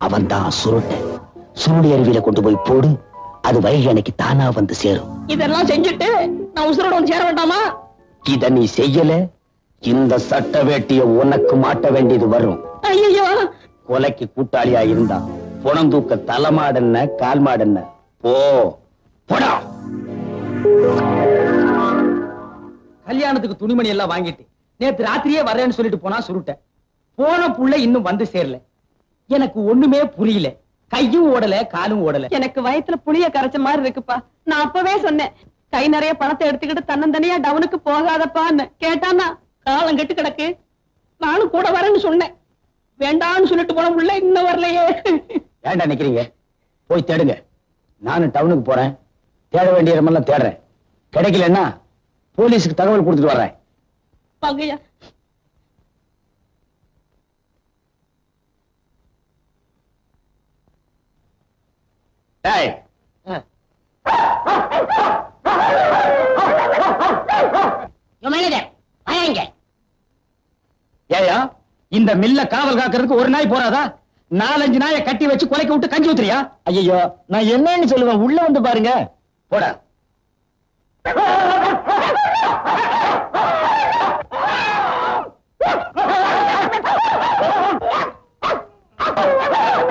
அவன் தான் சுருட்ட. சுருளி அருவியில கொண்டு போய் போடு, அது வைகை அன்னைக்கு தானா வந்து சேரும். இதெல்லாம் செஞ்சுட்டு நான் உசுரோட வந்து சேர வேண்டாமா? இத நீ செய்யல, இந்த சட்ட வேட்டிய உனக்கு மாட்ட வேண்டியது வரும். ஐயோ, கொலைக்கு கூட்டாளியா இருந்தா புணம் தூக்க தலைமாடன்ன கால் மாடன்ன போ போடா. கல்யாணத்துக்கு துணிமணி எல்லாம் வாங்கிட்டு நேத்து ராத்திரியே வரேன்னு சொல்லிட்டு போனா சுருட்ட. போன புள்ள இன்னும் வந்து சேரல. எனக்கு ஒண்ணுமே புரியல. கையும் ஓடல, காலும் ஓடல. எனக்கு வயித்துல புளிய கரைச்ச மாதிரி இருக்குப்பா. நான் அப்பவே சொன்னேன், கை நிறைய பணத்தை எடுத்துக்கிட்டு தன்னந்தனியா டவுனுக்கு போகாதப்பான்னு. கேட்டானா காலம் கெட்டு கிடக்கு. நானும் கூட வரேன்னு சொன்னேன். வேண்டான்னு சொல்லிட்டு போன உள்ள இன்னும் வரலையே. ஏண்டா நிக்கிறீங்க? போய் தேடுங்க. நானும் டவுனுக்கு போறேன். தேட வேண்டிய இடமெல்லாம் தேடுறேன். கிடைக்கலன்னா போலீஸுக்கு தகவல் கொடுத்துட்டு வர்றேன். வாங்கய்யா. டேய் ஏயா இந்த மில்ல காவல் காக்கிறதுக்கு ஒரு நாய் போறாதா? 4-5 நாயை கட்டி வச்சு கொலைக்க விட்டு கஞ்சி ஊத்துறியா? ஐயோ நான் என்னன்னு சொல்லுவேன், உள்ள வந்து பாருங்க. போடா.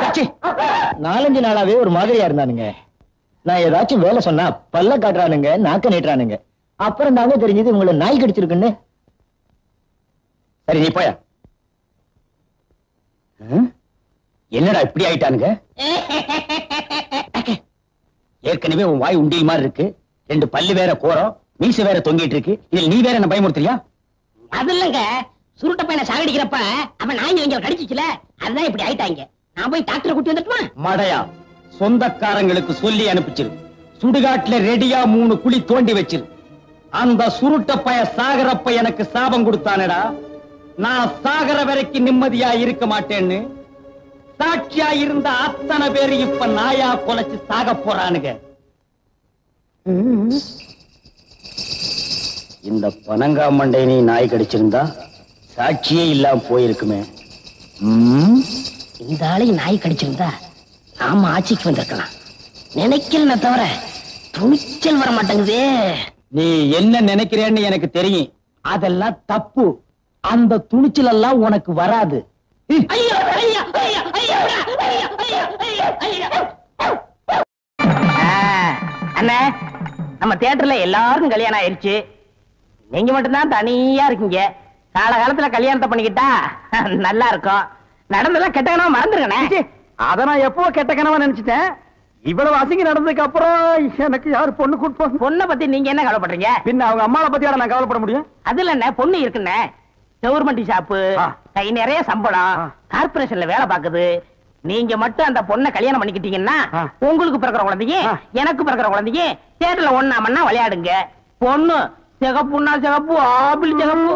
கச்சி. 4-5 நாளாவே ஒரு மாதிரியா இருந்தானுங்க. நான் ஏதாச்சும் வேலை சொன்னா பல்ல காட்டுறானுங்க, நாக்க நீட்டுறானுங்க. அப்புறம் தாங்க தெரிஞ்சது உங்களை நாய் கடிச்சிருக்குன்னு. சரி நீ போயா. என்னடா இப்படி ஆயிட்டானுங்க? ஏற்கனவே உன் வாய் உண்டியல் மாதிரி இருக்கு, 2 பல்லு வேற கோரம், மீசை வேற தொங்கிட்டு இருக்கு, இதில் நீ வேற என்ன பயமுறுத்துறியா? அது இல்லங்க, சுருட்ட பையனை சாகடிக்கிறப்ப அவன் நாய் இங்க கடிச்சிச்சுல, அதுதான் இப்படி ஆயிட்டாங்க. நான் போய் டாக்டரை கூட்டி வந்துட்டுமா? மடையா, சொந்தக்காரங்களுக்கு சொல்லி அனுப்பிச்சிரு. சுடுகாட்டுல ரெடியா 3 குழி தோண்டி வச்சிரு. அந்த சுருட்ட பைய சாகரப்ப எனக்கு சாபம் கொடுத்தானடா, நான் சாகர வரைக்கும் நிம்மதியா இருக்க மாட்டேன்னு. சாட்சியா இருந்த அத்தனை பேரு இப்ப நாயா கொலைச்சு சாக போறானுங்க. இந்த பனங்காமண்டை நீ நாய் கடிச்சிருந்தா சாட்சியே இல்லாம போயிருக்குமே. இந்த ஆளையும் நாய் கடிச்சிருந்தா நாம ஆட்சிக்கு வந்திருக்கலாம். நினைக்கிறேன் தவிர துணிச்சல் வர மாட்டேங்குதே. நீ என்ன நினைக்கிறேன்னு எனக்கு தெரியும். அதெல்லாம் தப்பு. அந்த துணிச்சல் எல்லாம் உனக்கு வராது. அண்ணே, நம்ம தியேட்டர்ல எல்லாருக்கும் கல்யாணம் ஆயிருச்சு, நீங்க மட்டும்தான் தனியா இருக்கீங்க. காலகாலத்துல கல்யாணத்தை பண்ணிக்கிட்டா நல்லா இருக்கும். நடந்தெல்லாம் கெட்ட கனவா மறந்துருக்கண்ணே. அத நான் எப்போ கெட்ட கனவா நினைச்சிட்டேன். இவ்வளவு அசிங்க நடந்ததுக்கு அப்புறம் எனக்கு யாரு பொண்ணு கூட்டு? பொண்ணை பத்தி நீங்க என்ன கவலைப்படுறீங்க? பின்ன அவங்க அம்மாவை பத்தி நான் கவலைப்பட முடியும்? அதுல என்ன பொண்ணு இருக்குண்ணே, கவர்மெண்ட் ஷாப்பு, கை நிறைய சம்பளம், கார்பரேஷன்ல வேலை பாக்குது. நீங்க மட்டும் அந்த பொண்ணை கல்யாணம் பண்ணிக்கிட்டீங்கன்னா உங்களுக்கு பிறக்கிற குழந்தைங்க எனக்கு பிறக்கிற குழந்தைங்க தியேட்டர்ல ஒண்ணாமன்னா விளையாடுங்க. பொண்ணு சிகப்புன்னா சிகப்பு, ஆப்பிள் சிகப்பு.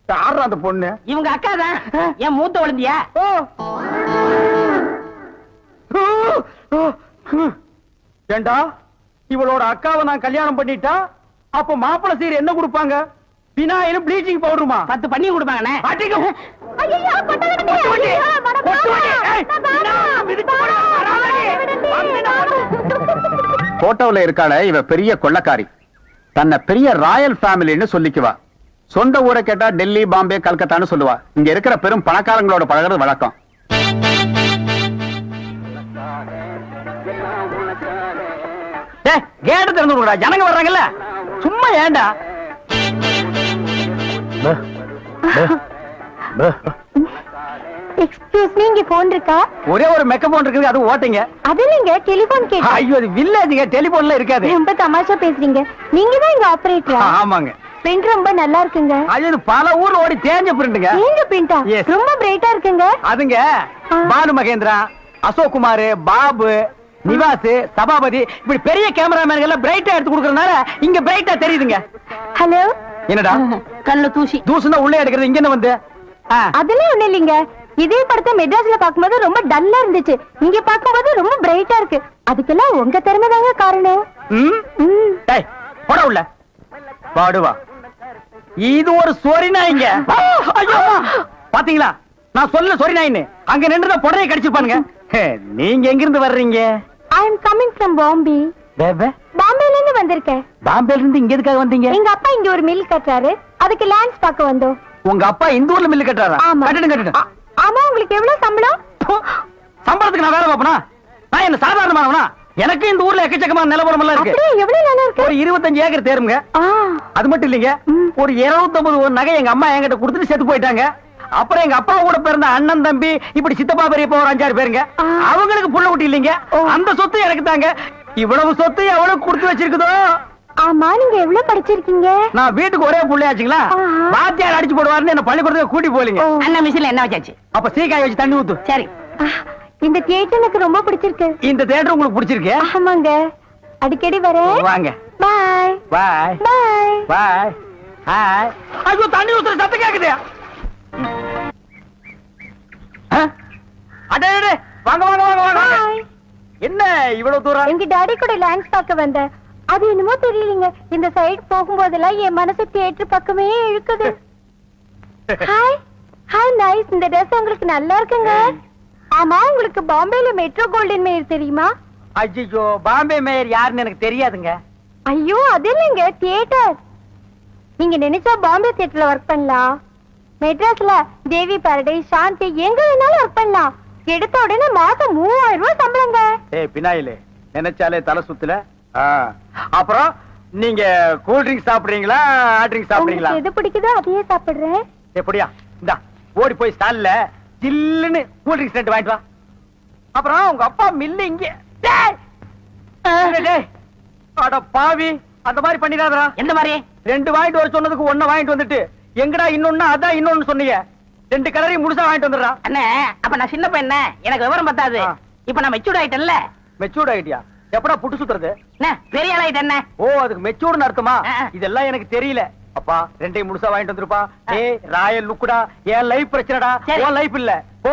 யாரு அந்த பொண்ணு? இவங்க அக்கா தான், என் மூத்த குழந்தையா. ஏண்டா, இவளோட அக்காவை நான் கல்யாணம் பண்ணிட்டா அப்ப மாப்பிள சீர் என்ன கொடுப்பாங்க? வினாயிலும் ப்ளீச்சிங் பவுடருமா? 10 பண்ணி கொடுப்பாங்கண்ணே. போட்டோல இருக்காள இவ பெரிய கொள்ளக்காரி. தன்னை பெரிய ராயல் ஃபேமிலின்னு சொல்லிக்குவா. சொந்த ஊரை கேட்டா டெல்லி, பாம்பே, கல்கத்தான்னு சொல்லுவா. இங்க இருக்கிற பெரும் பணக்காரங்களோட பழகிறது வழக்கம். கேட்டு திறந்து விடுடா, ஜனங்க வர்றாங்கல்ல. சும்மா ஏண்டா? எக்ஸ்கியூஸ் மீ, இங்க போன் இருக்கா? ஒரே ஒரு மெக்க போன் இருக்குது, அது ஓட்டிங்க. அது இல்லைங்க, டெலிபோன் கேட்டேன். ஐயோ, அது வில்லேஜ்ங்க, டெலிபோன்ல இருக்காது. ரொம்ப தமாஷா பேசுறீங்க. நீங்க தான் இங்க ஆபரேட்டரா? ஆமாங்க. பிரிண்ட் ரொம்ப நல்லா இருக்குங்க. அது பல ஊர்ல ஓடி தேஞ்ச பிரிண்ட்ங்க. நீங்க பிரிண்டா? ரொம்ப பிரைட்டா இருக்குங்க. அதுங்க பானு மகேந்திரா, அசோக் குமார், பாபு, நிவாஸ், சபாபதி, இப்படி பெரிய கேமராமேன் எல்லாம் பிரைட்டா எடுத்து கொடுக்கறதுனால இங்க பிரைட்டா தெரியுதுங்க. ஹலோ. என்னடா கண்ணுல தூசி? தூசுனா உள்ளே எடுக்கிறது, இங்க என்ன வந்து? அதெல்லாம் ஒண்ணு இல்லைங்க. இதே படத்தை மெட்ராஸ்ல பாக்கும்போது ரொம்ப டல்லா இருந்துச்சு, இங்க பாக்கும்போது ரொம்ப பிரைட்டா இருக்கு. அதுக்கெல்லாம் உங்க திறமை தாங்க காரணம். போட உள்ள பாடுவா. இது ஒரு சொரி நாய்ங்க. பாத்தீங்களா, நான் சொல்ல சொரி நாயின்னு. அங்க நின்றுதான் புடரையை கடிச்சிருப்பானுங்க. நீங்க எங்க இருந்து வர்றீங்க? ஐ அம் கமிங் ஃப்ரம் பாம்பே. பாம்பேல இருந்து வந்திருக்கேன். பாம்பேல இருந்து இங்க எதுக்காக வந்தீங்க? எங்க அப்பா இங்க ஒரு மில் கட்டுறாரு, அதுக்கு லேண்ட்ஸ் பார்க்க வந்தோம். உங்க அப்பா இந்த ஊர்ல மில் கட்டுறாரா? கட்டணும். ஆமா, உங்களுக்கு எவ்வளவு சம்பளம்? சம்பளத்துக்கு நான் வேலை பார்ப்பனா? நான் என்ன சாதாரணமானவனா? எனக்கு இந்த ஊர்ல எக்கச்சக்கமான நிலவரம் எல்லாம் இருக்கு. எவ்வளவு நிலம் இருக்கு? ஒரு 25 ஏக்கர் தேருங்க. அது மட்டும் இல்லைங்க, ஒரு 250 நகை எங்க அம்மா என்கிட்ட கொடுத்துட்டு செத்து போயிட்டாங்க. அப்புறம் எங்க அப்பா கூட பிறந்த அண்ணன், தம்பி, இப்படி சித்தப்பா, பெரியப்பா ஒரு 5-6 பேருங்க. அவங்களுக்கு புள்ள குட்டி இல்லைங்க. அந்த சொத்து எனக்கு தாங்க. இவ்வளவு சொத்து எவ்வளவு கொடுத்து வச்சிருக்குதோ. ஆமா, நீங்க எவ்வளவு படிச்சிருக்கீங்க? நான் வீட்டுக்கு ஒரே புள்ளையாச்சுங்களா, வாத்தியார் அடிச்சு போடுவாருன்னு என்ன பள்ளிக்கூடத்துக்கு கூட்டி போலீங்க. அண்ணா மிஷின்ல என்ன வச்சாச்சு? அப்ப சீக்காய் வச்சு தண்ணி ஊத்து. சரி. இந்த தியேட்டர் எனக்கு ரொம்ப பிடிச்சிருக்கு. இந்த தியேட்டர் உங்களுக்கு பிடிச்சிருக்கு? ஆமாங்க, அடிக்கடி வரேன். வாங்க. பாய் பாய் பாய் பாய். ஹாய். ஐயோ, தண்ணி ஊத்துற சத்தம் கேக்குது. அடே, வாங்க வாங்க வாங்க வாங்க. என்ன இவ்வளவு தூரம்? எங்க டாடி கூட லேண்ட்ஸ் பார்க்க வந்தேன். அது என்னமோ தெரியலங்க, இந்த சைடு போகும்போதெல்லாம் என் மனசு தியேட்டர் பக்கமே இழுக்குது. Hi hi nice. இந்த ட்ரெஸ் உங்களுக்கு நல்லா இருக்குங்க. ஆமா, உங்களுக்கு பாம்பேல மெட்ரோ கோல்டன் மேயர் தெரியுமா? ஐயோ, பாம்பே மேயர் யாருன்னு எனக்கு தெரியாதுங்க. ஐயோ, அது இல்லைங்க, தியேட்டர். நீங்க நினைச்சா பாம்பே தியேட்டர்ல ஒர்க் பண்ணலாம். மெட்ராஸ்ல தேவி பாரடைஸ், சாந்தி, எங்க வேணாலும் ஒர்க் பண்ணலாம். எடுத்த உடனே மாசம் 3000 ரூபாய் சம்பளங்க. ஏய் பினாயிலே, நினைச்சாலே தலை சுத்துல. அப்புறம் நீங்க கூல் ட்ரிங்க் சாப்பிடுறீங்களா, ஹாட் ட்ரிங்க் சாப்பிடுறீங்களா? எது பிடிக்குதோ அதையே சாப்பிடுறேன். எப்படியா? இந்தா ஓடி போய் ஸ்டால்ல ஜில்லுன்னு கூல் ட்ரிங்க்ஸ் 2 வாங்கிட்டு வா. அப்புறம் உங்க அப்பா மில்லு இங்க. அட பாவி, அந்த மாதிரி பண்ணிடாதடா. எந்த மாதிரி? 2 வாங்கிட்டு வர சொன்னதுக்கு 1 வாங்கிட்டு வந்துட்டு எங்கடா இன்னொன்னு அதான் இன்னொன்னு சொன்னீங்க. 2 கலரையும் முழுசா வாங்கிட்டு வந்துடுறா. அண்ணே, அப்ப நான் சின்ன பையன், எனக்கு விவரம் பத்தாது. இப்ப நான் மெச்சூர்ட் ஆயிட்டேன்ல. மெச்சூர்ட் ஆயிட்டியா? எப்படா புட்டு சுத்துறது? பெரிய ஆள் ஆயிட்டேன். ஓ, அதுக்கு மெச்சூர்ட்னு அர்த்தமா? இதெல்லாம் எனக்கு தெரியல. அப்பா 2ஐயும் முழுசா வாங்கிட்டு வந்துருப்பா. ஏய் ராயல் லுக்குடா, என் லைஃப் பிரச்சனைடா, உன் லைஃப் இல்ல. ஓ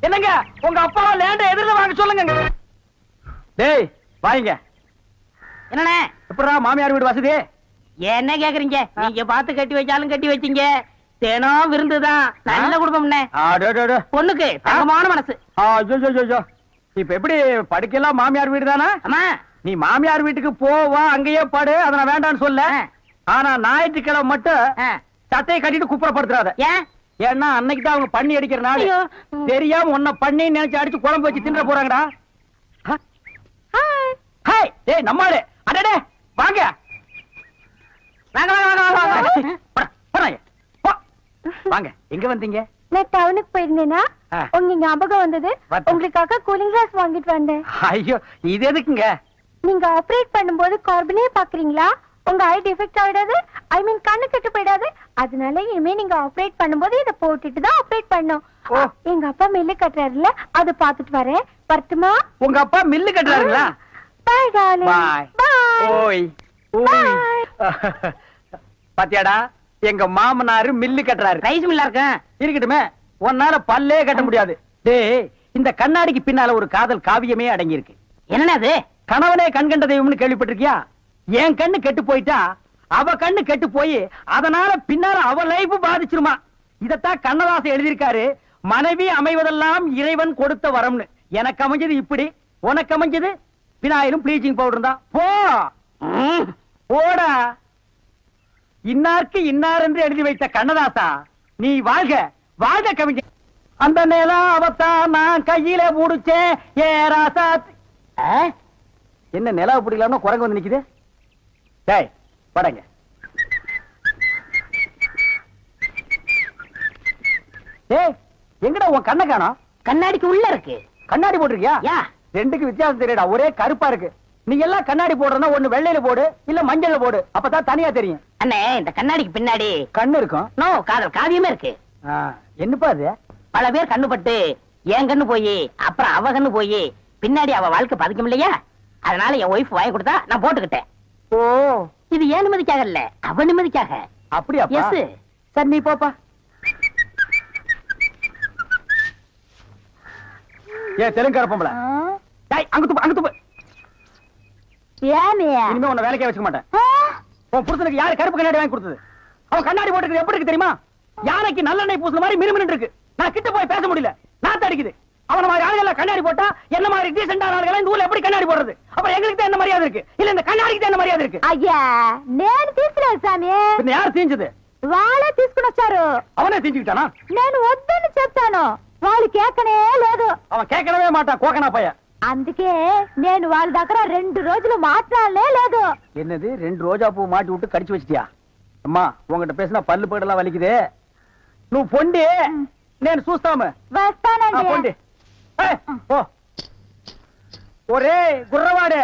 என்னங்க, உங்க அப்பா லேண்ட எதிரில வாங்க சொல்லுங்க. டேய் வாங்க. என்னண்ணே? எப்படா மாமியார் வீடு வசதி? என்ன கேக்குறீங்க? நீங்க பார்த்து கட்டி வச்சாலும் கட்டி வச்சீங்க. தினம் விருந்துதான். நல்ல குடும்பம்ண்ணே. பொண்ணுக்கு தங்கமான மனசு. இப்ப எப்படி படுக்கலாம்? மாமியார் வீடு தானே? ஆமா. நீ மாமியார் வீட்டுக்கு போவா, அங்கேயே பாடு, அத நான் வேண்டான்னு சொல்ல. ஆனா ஞாயிற்றுக்கிழமை மட்டும் சட்டையை கட்டிட்டு குப்புறப்படுத்துறாத. ஏன்? ஏன்னா அன்னைக்கு தான் அவங்க பண்ணி அடிக்கிற நாள். தெரியாம உன்னை பண்ணி நினைச்சு அடிச்சு குழம்பு வச்சு தின்ற போறாங்கடா. ஹாய் டேய் நம்மாளே. அடடே வாங்க வாங்க வாங்க வாங்க வாங்க. வாங்க. எங்க வந்தீங்க? நான் டவுனுக்கு போயிருந்தேனா, உங்க ஞாபகம் வந்தது. உங்களுக்காக கூலிங் கிளாஸ் வாங்கிட்டு வந்தேன். ஐயோ, இது எதுக்குங்க? நீங்க ஆபரேட் பண்ணும்போது கார்பனே பாக்குறீங்களா? உங்க ஐ டிஃபெக்ட் ஆயிடாது, ஐ மீன் கண்ணு கெட்டு போயிடாது. அதனால இனிமே நீங்க ஆபரேட் பண்ணும்போது இத போட்டுட்டு தான் ஆபரேட் பண்ணும். எங்க அப்பா மில்லு கட்டுறாருல, அத பாத்துட்டு வரேன். வரட்டுமா? உங்க அப்பா மில்லு கட்டுறாருங்களா? Bye darling. பை. ஓய் ஓய். பாத்தியாடா, எங்க மாமனாரு மில்லு கட்டுறாரு. ரைஸ் மில்லா இருக்கட்டுமே, உன்னால பல்லே கட்ட முடியாது. டேய், இந்த கண்ணாடிக்கு பின்னால ஒரு காதல் காவியமே அடங்கி இருக்கு. என்ன அது? கணவனே கண்கண்ட தெய்வம்னு கேள்விப்பட்டிருக்கியா? என் கண்ணு கெட்டு போயிட்டா அவ கண்ணு கெட்டு போய் அதனால பின்னால அவ லைஃப் பாதிச்சிருமா. இதத்தான் கண்ணதாசன் எழுதியிருக்காரு. மனைவி அமைவதெல்லாம் இறைவன் கொடுத்த வரம்னு. எனக்கு அமைஞ்சது இப்படி, உனக்கு அமைஞ்சது விநாயகரும் ப்ளீச்சிங் பவுடர் தான். போ போடா. இன்னாருக்கு இன்னார் என்று எழுதி வைத்த கண்ணதாசா, நீ வாழ்க வாழ்க கவிஞர். அந்த நேரம் அவத்தான் நான் கையில முடிச்சேன். ஏ ராசா. என்ன நிலவு பிடிக்கலாம்னு குரங்கு வந்து நிக்குது. டேய் படங்க. டேய் எங்கடா உன் கண்ணை காணோம்? கண்ணாடிக்கு உள்ள இருக்கு. கண்ணாடி போட்டிருக்கியா? ரெண்டுக்கு வித்தியாசம் தெரியடா, ஒரே கருப்பா இருக்கு. நீங்க எல்லாம் கண்ணாடி போடுறதா ஒண்ணு வெள்ளையில போடு, இல்ல மஞ்சள்ல போடு, அப்பதான் தனியா தெரியும். அண்ணே, இந்த கண்ணாடிக்கு பின்னாடி கண்ணு இருக்கும். நோ, காதல் காவியமே இருக்கு. என்னப்பா அது? பல பேர் கண்ணு பட்டு என் கண்ணு போய் அப்புறம் அவ கண்ணு போய் பின்னாடி அவ வாழ்க்கை பதிக்கும் இல்லையா? அதனால என் ஒய்ஃப் வாங்கி கொடுத்தா நான் போட்டுக்கிட்டேன். ஓ, இது ஏன் நிம்மதிக்காக இல்ல, அவ நிம்மதிக்காக. அப்படியா? எஸ் சார், நீ போப்பா. ஏ தெலுங்கு பொம்பளை, அங்க துப்பு அங்க துப்பு. இனிமே உன்னை வேலைக்கே வச்சுக்க மாட்டேன். உன் புருஷனுக்கு யாரு கருப்பு கண்ணாடி வாங்கி கொடுத்தது? அவன் கண்ணாடி போட்டுக்கிறது எப்படி இருக்கு தெரியுமா? யானைக்கு நல்லெண்ணெய் பூசுன மாதிரி மிருமின்னு இருக்கு. நான் கிட்ட போய் பேச முடியல, நாத்து அடிக்குது. அவன மாதிரி ஆளுகளை கண்ணாடி போட்டா என்ன மாதிரி டீசென்டான ஆளுகளை இந்த ஊர்ல எப்படி கண்ணாடி போடுறது? அப்புறம் எங்களுக்கு தான் என்ன மரியாதை இருக்கு, இல்ல இந்த கண்ணாடிக்கு தான் என்ன மரியாதை இருக்கு? ஐயா, నేను తీసుకోలేదు సామి. பின்ன யார் தீஞ்சது? వాళ్ళే తీసుకుని వచ్చారు. அவனே தீஞ்சுக்கிட்டானா? నేను వద్దని చెప్తాను, వాళ్ళు కేకనే లేదు. அவன் கேட்கவே மாட்டான், கோக்கனா பையன். అందుకే నేను వాళ్ళ దగ్గర 2 రోజులు మాట్లాడలే లేదు. என்னது 2 ரோஜா பூ மாட்டி விட்டு கடிச்சு வச்சிட்டியா? அம்மா உங்ககிட்ட பேசினா பல்லு பேடெல்லாம் வலிக்குது. నువ్వు పొండి, నేను చూస్తాము. వస్తానండి. పొండి. ఓ ఒరే గుర్రవాడే,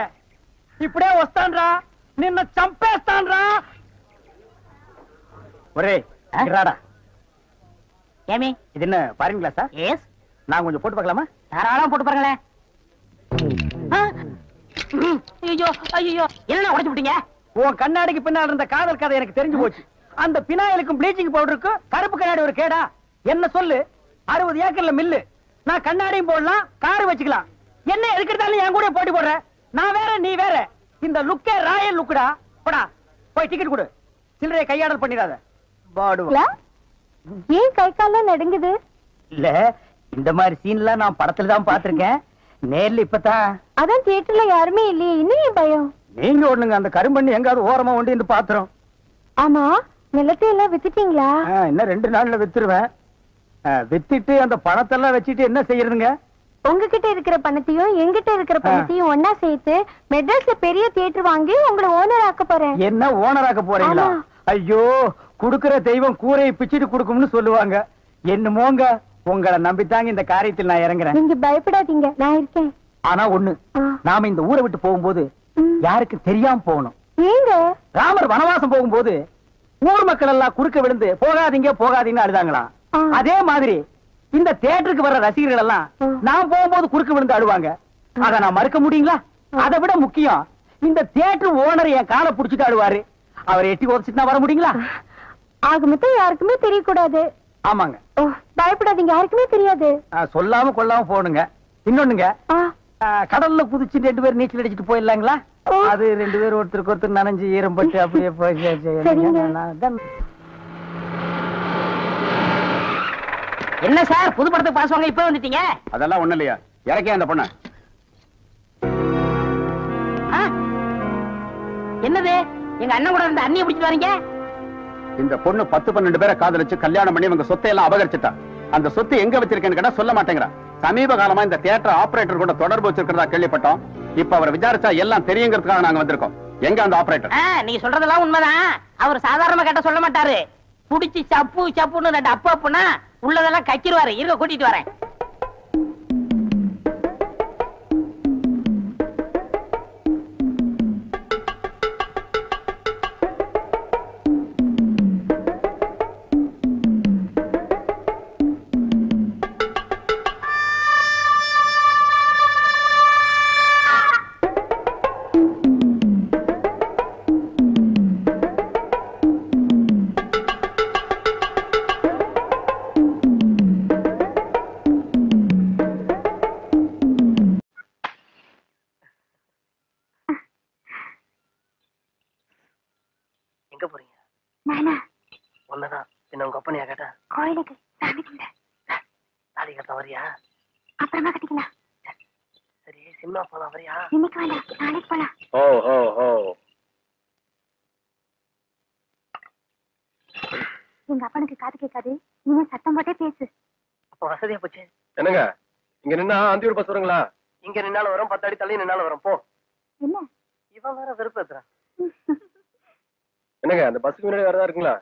ఇప్పుడే వస్తాన్రా, నిన్ను చంపేస్తాన్రా. ఒరే రాడా. ஏமி, இது என்ன பாருங்க கிளாஸா? எஸ். நான் கொஞ்சம் போட்டு பார்க்கலாமா? தாராளமா போட்டு பாருங்களேன். ஐயோ ஐயோ, என்ன உடைச்சு விட்டீங்க? உன் கண்ணாடிக்கு பின்னால் இருந்த காதல் கதை எனக்கு தெரிஞ்சு போச்சு. அந்த பினாயிலுக்கும் ப்ளீச்சிங் பவுடருக்கும் கருப்பு கண்ணாடி ஒரு கேடா? என்ன சொல்லு, 60 ஏக்கர்ல மில்லு. நான் கண்ணாடியும் போடலாம், காரு வச்சுக்கலாம். என்ன எதுக்கிட்டாலும் என் கூட போட்டி போடுற? நான் வேற நீ வேற. இந்த லுக்கே ராயல் லுக்குடா. போடா போய் டிக்கெட் கொடு. சில்லறைய கையாடல் பண்ணிடாத. பாடுவா. ஏன் கை காலம் நடுங்குது? இல்ல இந்த மாதிரி சீன்லாம் நான் படத்துல தான் பாத்திருக்கேன். நேர்ல இப்பதான். அதான் தியேட்டர்ல யாருமே இல்லையே, இன்னும் பயம். நீங்க ஒண்ணுங்க அந்த கரும்பண்ணி எங்காவது ஓரமா ஒண்டி இந்த பாத்திரம். ஆமா, நிலத்தை எல்லாம் வித்துட்டீங்களா? இன்னும் 2 நாள்ல வித்துருவேன். வித்துட்டு அந்த பணத்தெல்லாம் வச்சுட்டு என்ன செய்யறதுங்க? உங்ககிட்ட இருக்கிற பணத்தையும் எங்கிட்ட இருக்கிற பணத்தையும் ஒன்னா சேர்த்து மெட்ராஸ்ல பெரிய தியேட்டர் வாங்கி உங்களை ஓனர் ஆக்க போறேன். என்ன ஓனர் ஆக்க போறீங்களா? ஐயோ, குடுக்கிற தெய்வம் கூரையை பிச்சுட்டு கொடுக்கும்னு சொல்லுவாங்க. என்னமோங்க, உங்களை நம்பித்தாங்க இந்த காரியத்தில் நான் இறங்குறேன். நீங்க பயப்படாதீங்க, நான் இருக்கேன். ஆனா ஒண்ணு, நாம இந்த ஊரை விட்டு போகும்போது யாருக்கு தெரியாம போகணும். ஏங்க? ராமர் வனவாசம் போகும்போது ஊர் மக்கள் எல்லாம் குறுக்க விழுந்து போகாதீங்க போகாதீங்கன்னு அழுதாங்களாம். அதே மாதிரி இந்த தியேட்டருக்கு வர்ற ரசிகர்கள் எல்லாம் நான் போகும்போது குறுக்க விழுந்து அழுவாங்க. அத நான் மறுக்க முடியுங்களா? அதை விட முக்கியம், இந்த தியேட்டர் ஓனர் என் காலை புடிச்சிட்டு அழுவாரு. அவரை எட்டி உதச்சிட்டு நான் வர முடியுங்களா? ஆக மொத்தம் யாருக்குமே தெரியக்கூடாது. ஆமாங்க. பயப்படாதீங்க, யாருக்குமே தெரியாது. சொல்லாம கொள்ளாம போகணுங்க. இன்னொன்னுங்க, கடல்ல குதிச்சு 2 பேர் நீச்சல் அடிச்சுட்டு போயிடலாங்களா? அது 2 பேர் ஒருத்தருக்கு ஒருத்தர் நனைஞ்சு ஈரம் பட்டு அப்படியே என்ன சார் புது படத்துக்கு பாஸ் வாங்க இப்ப வந்துட்டீங்க? அதெல்லாம் ஒண்ணு இல்லையா, இறக்கே அந்த பொண்ணு. என்னது, எங்க அண்ணன் கூட இருந்த அண்ணியை பிடிச்சிட்டு வரீங்க? இந்த பொண்ணு 10-12 பேரை காதலிச்சு கல்யாணம் பண்ணி இவங்க சொத்தை எல்லாம் அபகரிச்சுட்டா. அந்த சொத்து எங்க வச்சிருக்கேன்னு கேட்டா சொல்ல மாட்டேங்கிறா. சமீப காலமா இந்த தியேட்டர் ஆபரேட்டர் கூட தொடர்பு வச்சிருக்கிறதா கேள்விப்பட்டோம். இப்ப அவர் விசாரிச்சா எல்லாம் தெரியுங்கிறதுக்காக நாங்க வந்திருக்கோம். எங்க அந்த ஆபரேட்டர்? நீங்க சொல்றதெல்லாம் உண்மைதான். அவர் சாதாரணமா கேட்ட சொல்ல மாட்டாரு. புடிச்சு சப்பு சப்புன்னு 2 அப்பு அப்புனா உள்ளதெல்லாம் கக்கிடுவாரு. இருக்க கூட்டிட்டு வரேன். எங்க போறீங்க? ஒன்னதான் என்ன உங்க அப்பனையா கேட்டா? கோயிலுக்கு சாமி கும்பிட. தாலி கட்ட வரியா? அப்புறமா கட்டிக்கலாம். சரி, சினிமா போலாம் வரியா? இன்னைக்கு வேண்டாம், நாளைக்கு போலாம். எங்க அப்பனுக்கு காது கேட்காது, நீங்க சத்தம் போட்டே பேசு. அப்ப வசதியா போச்சு. என்னங்க இங்க நின்னா அந்தியூர் பஸ் வருங்களா? இங்க நின்னாலும் வரும், 10 அடி தள்ளி நின்னாலும் வரும். போ. என்ன இவன் வேற வெறுப்பு ஏத்துறான். என்னங்க அந்த பஸ்ஸுக்கு முன்னாடி வரதா இருக்குங்களா?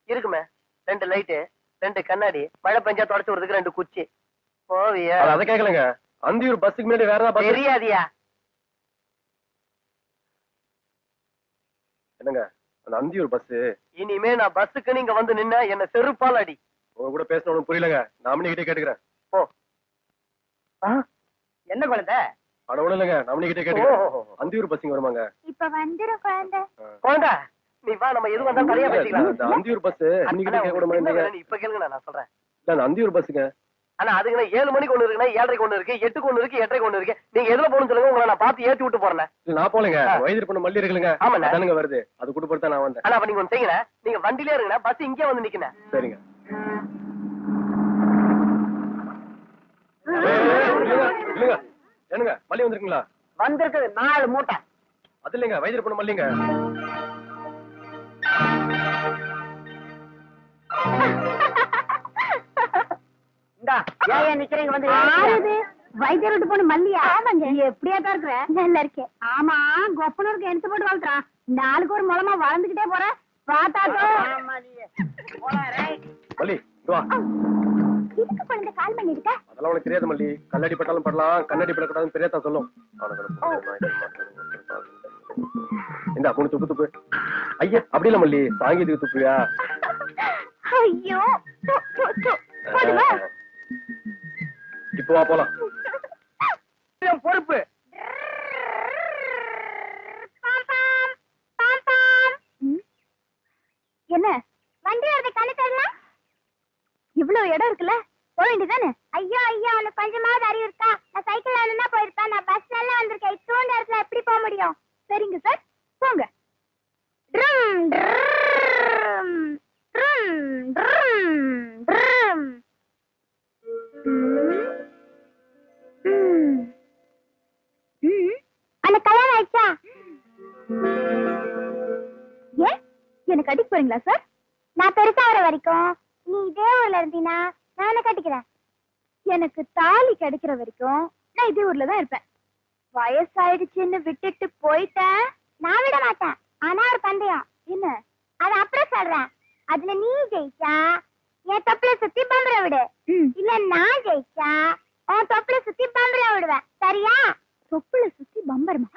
இருக்குமே, 2 லைட்டு, 2 கண்ணாடி, மழை பெஞ்சா தொடச்சு விடுறதுக்கு 2 குச்சி. போவியா? அதை கேட்கலங்க. அந்தியூர் பஸ்ஸுக்கு முன்னாடி வேற ஏதாவது பஸ் தெரியாதியா? என்னங்க அந்த அந்தியூர் பஸ்? இனிமே நான் பஸ்ஸுக்கு நீங்க வந்து நின்னா என்ன செருப்பால் அடி. உங்க கூட பேசணும் புரியலங்க. நாமனி கிட்டே கேட்டுக்கிறேன். போ. என்ன குழந்தை? அட ஒண்ணு இல்லங்க, நாமனி கிட்டே கேட்டுக்கிறேன். அந்தியூர் பஸ்ஸிங் வருமாங்க? இப்ப வந்துரும் குழந்தை. குழந்தை நீ வா, நம்ம எது வந்தாலும் தனியா பேசிக்கலாம். அந்த அந்தியூர் பஸ் இன்னைக்கு கேட்க கூட மாட்டீங்க. இப்ப கேளுங்க, நான் சொல்றேன். இல்ல அந்த அந்தியூர் பஸ்ஸுங்க. ஆனா அதுக்கு 7 மணிக்கு ஒண்ணு இருக்குன்னா 7:30 ஒண்ணு இருக்கு, 8க்கு ஒண்ணு இருக்கு, 8:30 ஒண்ணு இருக்கு. நீங்க எதுல போகணும்னு சொல்லுங்க, உங்களை நான் பார்த்து ஏத்தி விட்டு போறேன். நான் போலங்க, வயது பண்ண மல்லி இருக்குங்க. ஆமாண்ணா, தானுங்க வருது. அது கொடுப்பா நான் வந்தேன். ஆனா அப்ப நீங்க ஒண்ணு செய்யுங்க, நீங்க வண்டிலே இருங்க, பஸ் இங்கே வந்து நிக்கணும். சரிங்க. இல்லங்க என்னங்க மல்லி வந்திருக்குங்களா? வந்திருக்குது 4 மூட்டை. அது இல்லைங்க, வயது பண்ண மல்லிங்க. இந்தா ஏன் நிக்கிறீங்க? வந்து வைத்தியர் விட்டு போன மல்லியா? ஆமாங்க. எப்படியா தான் இருக்கிற? நல்லா இருக்கேன். ஆமா, கொப்பனூருக்கு எடுத்து போட்டு வளர்த்துறான். 4 ஒரு மூலமா வளர்ந்துகிட்டே போற. பாத்தாக்கோ மல்லி வா. இதுக்கு குழந்தை கால் பண்ணி இருக்க? அதெல்லாம் உனக்கு தெரியாது மல்லி. கண்ணாடி பட்டாலும் படலாம், கண்ணாடி படக்கூடாதுன்னு பெரியதா சொல்லும். இந்த 3 துப்பு துப்பு. ஐயா அப்படி இல்ல மல்லி, சாங்கீதுக்கு துப்புயா? ஐயோ இப்போ வா போலாம். பொறுப்பு. என்ன வண்டி வரதை கண்ணு தரலாம்? இவ்வளவு இடம் இருக்குல்ல, போக வேண்டியதானே? ஐயோ ஐயோ, உனக்கு கொஞ்சமாவது அறிவு இருக்கா? நான் சைக்கிள் வேணும்னா போயிருப்பேன், நான் பஸ்ல எல்லாம் வந்திருக்கேன். இத்தோட நேரத்துல எப்படி போக முடியும்? சரிங்க சார், போங்க. Drum drum drum drum drum. அந்த கல்யாணம் ஆயிடுச்சா? ஏன் எனக்கு கட்டிக்க போறீங்களா சார்? நான் பெருசா வர வரைக்கும் நீ இதே ஊர்ல இருந்தீனா நானே கட்டிக்கிறேன். எனக்கு தாலி கிடைக்கிற வரைக்கும் நான் இதே ஊர்ல தான் இருப்பேன். வயசாயிடுச்சுன்னு விட்டுட்டு போயிட்டேன், நான் விட மாட்டேன். ஆனா ஒரு பந்தயம் என்ன, அத அப்புறம் சொல்றேன். அதுல நீ ஜெயிச்சா என் தொப்புல சுத்தி பம்பர விடு, இல்ல நான் ஜெயிச்சா உன் தொப்புல சுத்தி பம்பர விடுவேன். சரியா? தொப்புல சுத்தி பம்பரமா?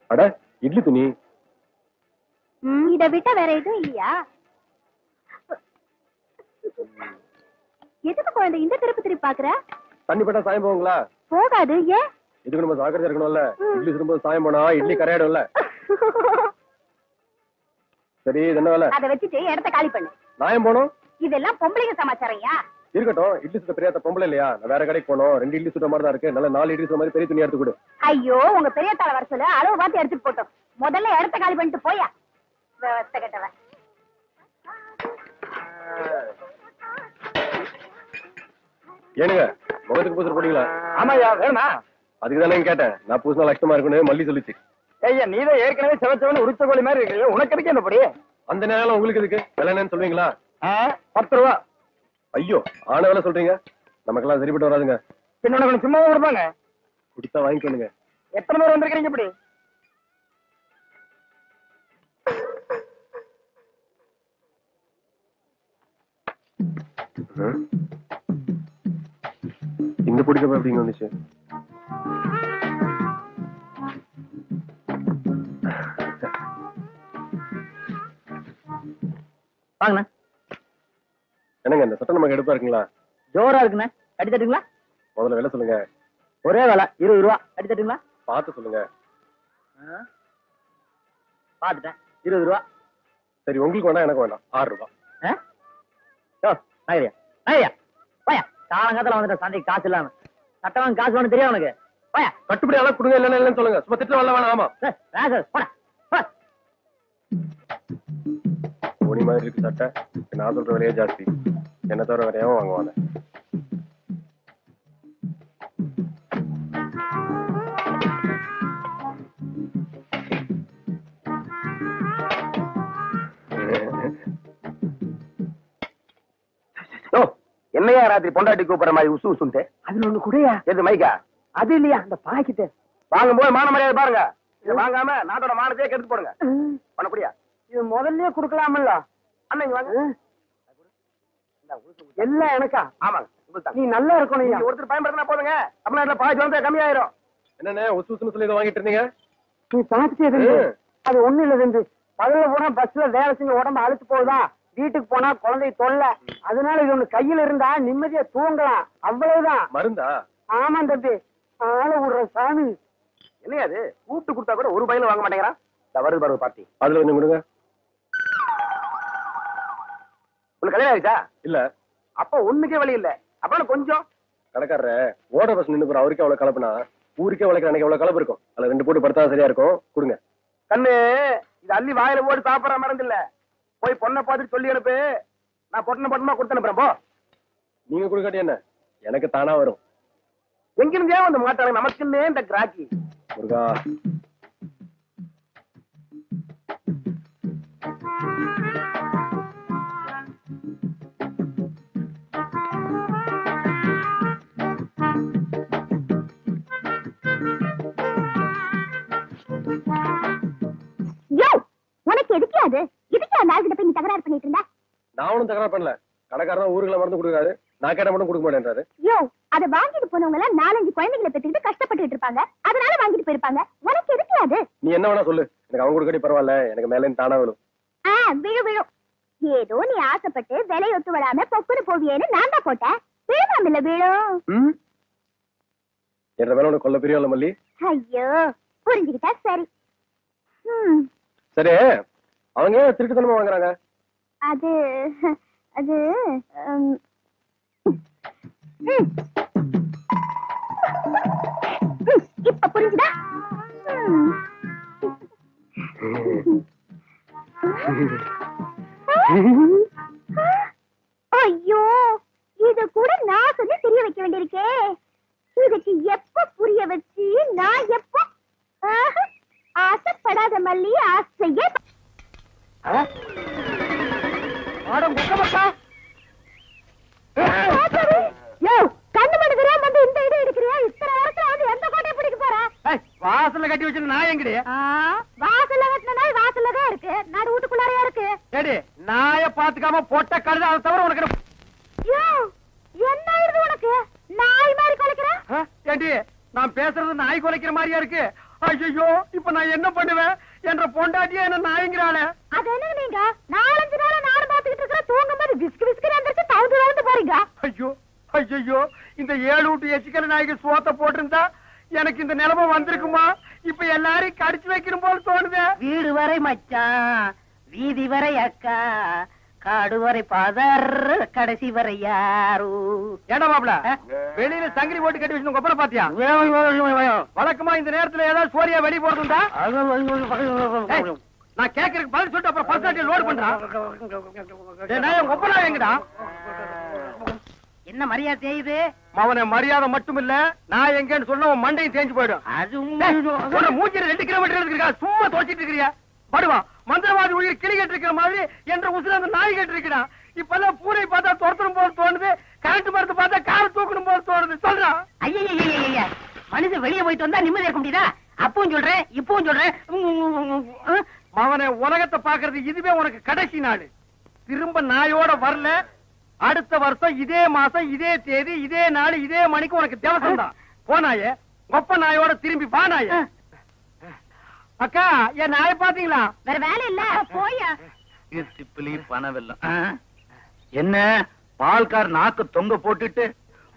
அட இட்லி துணி. இத விட்டா வேற எதுவும் இல்லையா? எதுக்கு குழந்தை இந்த திருப்பி திருப்பி பாக்குற? தண்ணி பட்டா சாயம் போகுங்களா? போகாது. ஏன்? இதுக்கு நம்ம ஜாக்கிரதையா இருக்கணும்ல. இட்லி சுடும்போது சாயம் போனா இட்லி கரையாடும்ல. சரி, இது என்ன வேலை? அதை வச்சுட்டு இடத்த காலி பண்ணு. நாயம் போனோம். இதெல்லாம் பொம்பளைங்க சமாச்சாரையா? இருக்கட்டும், இட்லி சுட்ட பெரிய பொம்பளை இல்லையா? நான் வேற கடைக்கு போனோம், 2 இட்லி சுட்ட மாதிரி தான் இருக்கு. நல்ல 4 இட்லி சுட்ட மாதிரி பெரிய துணி எடுத்து கொடு. ஐயோ, உங்க பெரிய தாள வர சொல்லு, அளவு பார்த்து எடுத்துட்டு போட்டோம். முதல்ல இடத்த காலி பண்ணிட்டு போயா. விவஸ்தை கட்டவன். ஏனுங்க, முகத்துக்கு பூசல் போட்டீங்களா? ஆமாயா, வேணா. அதுக்கு தானே கேட்டேன். நான் பூசினா லட்சமா இருக்குன்னு மல்லி சொல்லிச்சு. ஐயா, நீதான் ஏற்கனவே செவச்சவன் உரிச்ச கோழி மாதிரி இருக்கு. உனக்கு இருக்கு என்னப்படி? அந்த நேரம் உங்களுக்கு இருக்கு. விலை என்னன்னு சொல்லுவீங்களா? 10 ரூபா. ஐயோ, ஆன வேலை சொல்றீங்க. நமக்கெல்லாம் சரிப்பட்டு வராதுங்க. பின்ன உனக்கு சும்மா கொடுப்பாங்க. கொடுத்தா வாங்கிக்கோங்க. எத்தனை பேர் வந்திருக்கீங்க இப்படி? இந்த பிடிச்சப்ப எப்படிங்க வந்துச்சு? வாங்கண்ணா. என்னங்க, இந்த சட்டம் நமக்கு எடுப்பா இருக்குங்களா? ஜோரா இருக்குண்ணா. கட்டி தட்டுங்களா? முதல்ல விலை சொல்லுங்க. ஒரே வேலை 20 ரூபா. கட்டி தட்டுங்களா? பார்த்து சொல்லுங்க. பாத்துட்டேன், 20 ரூபா. சரி, உங்களுக்கு வேண்டாம், எனக்கு வேண்டாம். 6 ரூபா. நாகரியா நாகரியா போயா. காலங்காலத்துல வந்துட்ட சந்தைக்கு காசு இல்லாம. சட்டம் காசு வேணும் தெரியும் உனக்கு? போயா. கட்டுப்படி எல்லாம் கொடுங்க. இல்லைன்னு இல்லைன்னு சொல்லுங்க. சும்மா திட்டம் வரல வேணாம். ஆமா, போடா. உனி மாதிரி இருக்கு சட்டை. நான் சொல்ற விலையே ஜாஸ்தி. என்ன தவிர வரையாவும் வாங்குவாங்க. என்னையா ராத்திரி பொண்டாட்டி கூப்பிடுற மாதிரி உசு உசுன்ட்டு? அதுல ஒண்ணு கூடயா? எது மைக்கா? அது இல்லையா, அந்த பாக்கிட்டு வாங்கும் போது மான மரியாதை பாருங்க. இதை வாங்காம நாட்டோட மானத்தையே கெடுத்து போடுங்க. பண்ணப்படியா? இது முதல்லயே குடுக்கலாமல்ல. அண்ணா இங்க வாங்க. எல்லாம் எனக்கா? ஆமாங்க. நீ நல்லா இருக்கணும். ஒருத்தர் பயன்படுத்தினா போதுங்க. தமிழ்நாட்டுல பாக்கி வந்து கம்மியாயிரும். என்னண்ணே உசு உசுன்னு சொல்லி இதை வாங்கிட்டு இருந்தீங்க? நீ பார்த்துட்டே அது ஒண்ணு இல்ல தம்பி. பகல்ல போனா பஸ்ல வேலை செஞ்சு உடம்பு அழுத்து போகுதா, வீட்டுக்கு போனா குழந்தை தொல்லை. அதனால இது ஒண்ணு கையில இருந்தா நிம்மதியா தூங்கலாம். அவ்வளவுதான். மருந்தா? ஆமா தம்பி. ஆள விடுற சாமி. என்னையா அது? கூப்பிட்டு கொடுத்தா கூட ஒரு பையில வாங்க மாட்டேங்கிறான். வருது பாரு பார்ட்டி. அதுல கொஞ்சம் கொடுங்க. உனக்கு கல்யாணம் ஆயிடுச்சா? இல்ல. அப்ப ஒண்ணுக்கே வழி இல்ல. அப்புறம் கொஞ்சம் கடைக்காரர ஓட பஸ் நின்று போற அவருக்கே அவ்வளவு கலப்புனா ஊருக்கே உழைக்கிற அன்னைக்கு எவ்வளவு கலப்பு இருக்கும். அதுல 2 போட்டு படுத்தா சரியா இருக்கும். கொடுங்க. கண்ணு, இது அள்ளி வாயில போட்டு சாப்பிடற மருந்து இல்ல. போய் பொண்ணை பார்த்துட்டு சொல்லி அனுப்பு. நான் பொண்ணை பொண்ணமா கொடுத்து அனுப்புறேன். போ. நீங்க கொடுக்காட்டி என்ன, எனக்கு தானா வரும். எங்கிருந்தே வந்து மாட்டாங்க. நமக்குன்னே இந்த கிராக்கி. முருகா. உனக்கு எதுக்கு அது? இதுக்கு அந்த ஆள்கிட்ட போய் நீ தகராறு பண்ணிட்டு இருந்தா? நான் ஒன்னும் தகராறு பண்ணல. கடைக்காரன் ஊருக்குள்ள மருந்து கொடுக்காரு. நான் கேட்ட மட்டும் கொடுக்க மாட்டேன்றாரு. யோ, அதை வாங்கிட்டு போனவங்க எல்லாம் 4-5 குழந்தைகளை பெற்றுக்கிட்டு கஷ்டப்பட்டு இருப்பாங்க. அதனால வாங்கிட்டு போயிருப்பாங்க. உனக்கு எதுக்கு அது? நீ என்ன வேணா சொல்லு, எனக்கு அவங்க கொடுக்காட்டி பரவாயில்ல. எனக்கு மேல தானா விழும். விழும் விழும். ஏதோ நீ ஆசைப்பட்டு விலையொத்து விடாம பொக்குன்னு போவியேன்னு நான் தான் போட்டேன். விழும் மாமில வீழும். என்ற மேல கொல்ல பிரியம் மல்லி. ஐயோ புரிஞ்சுக்கிட்டா சரி. சரி, அவங்க ஏன் திருட்டுத்தனமா வாங்குறாங்க? அது அது இப்ப புரிஞ்சுதா? ஐயோ, இத கூட நான் சொல்லி தெரிய வைக்க வேண்டியிருக்கே. இதுக்கு எப்ப புரிய வச்சு நான் எப்ப ஆசைப்படாத மல்லி ஆசைய கண்ணு மணி தெரியாம வந்து இந்த இடம் எடுக்கிறியா? இத்தனை நேரத்துல வந்து எந்த கோட்டையை பிடிக்க போற? வாசல்ல கட்டி வச்சிருந்த நாய் எங்கடி? வாசல்ல கட்டின நாய் வாசல்லதான் இருக்கு, நடு வீட்டுக்குள்ளாரையா இருக்கு. ஏடி நாய பாத்துக்காம போட்ட கழுத, அதை தவிர உனக்கு என்ன இது உனக்கு? நாய் மாதிரி குலைக்கிற? ஏடி நான் பேசுறது நாய் குலைக்கிற மாதிரியா இருக்கு? ஐயோ, இப்ப நான் என்ன பண்ணுவேன்? என்ற பொண்டாட்டியா என்ன நாய்ங்கிறாளே. அது என்ன நீங்க 4-5 நாளா நானும் பாத்துக்கிட்டு இருக்கிற, தூங்கும் போது விஸ்கு விஸ்கு வந்துருச்சு, தவுந்து போறீங்க. ஐயோ ஐயோ, இந்த 7 வீட்டு எச்சிக்கல நாய்க்கு சோத்த போட்டிருந்தா எனக்கு இந்த நிலைமை வந்திருக்குமா? இப்ப எல்லாரையும் கடிச்சு வைக்கணும் போல தோணுது. வீடு வரை மச்சான், வீதி வரை அக்கா, காடு வரை பாதர், கடைசி வரை யாரு. ஏடா மாப்ள, வெளியில சங்கிலி போட்டு கட்டி வச்சு கொப்பரை பாத்தியா? வழக்கமா இந்த நேரத்துல ஏதாவது சோரியா வெளிய போறதுண்டா? நான் கேக்குறதுக்கு பதில் சொல்லிட்டு அப்புறம் பர்சனாலிட்டி லோட் பண்றான். கொப்பரா எங்கடா? என்ன மரியாதை செய்யுது? அவனை மரியாதை மட்டும் இல்ல, நான் எங்கன்னு சொன்ன உன் மண்டையும் தேஞ்சு போயிடும். அது மூஞ்சில 2 கிலோமீட்டர் இருக்கா, சும்மா தோச்சிட்டு இருக்கிறியா? படுவா, மந்திரவாதி உயிர் கிளி கேட்டு இருக்கிற மாதிரி என்ற உசுர அந்த நாய் கேட்டு இருக்கிறான். இப்பெல்லாம் பூனை பார்த்தா துரத்தணும் போல தோணுது, கரண்ட் மரத்தை பார்த்தா காரை தூக்கணும் போல தோணுது. சொல்றான். ஐயா, மனுஷன் வெளியே போயிட்டு வந்தா நிம்மதி இருக்க முடியுதா? அப்பவும் சொல்றேன், இப்பவும் சொல்றேன். அவனை உலகத்தை பாக்குறது இதுவே உனக்கு கடைசி நாள். திரும்ப நாயோட வரல, அடுத்த வருஷம் இதே மாசம் இதே தேதி இதே நாள் இதே மணிக்கு உனக்கு தேவசம் தான். போனாயே கொப்ப நாயோட திரும்பி பானாய. அக்கா, என் நாயை பாத்தீங்களா? வேற வேலை இல்ல, போயா. திப்பிலி பணவெல்லாம் என்ன பால்கார் நாக்கு தொங்க போட்டுட்டு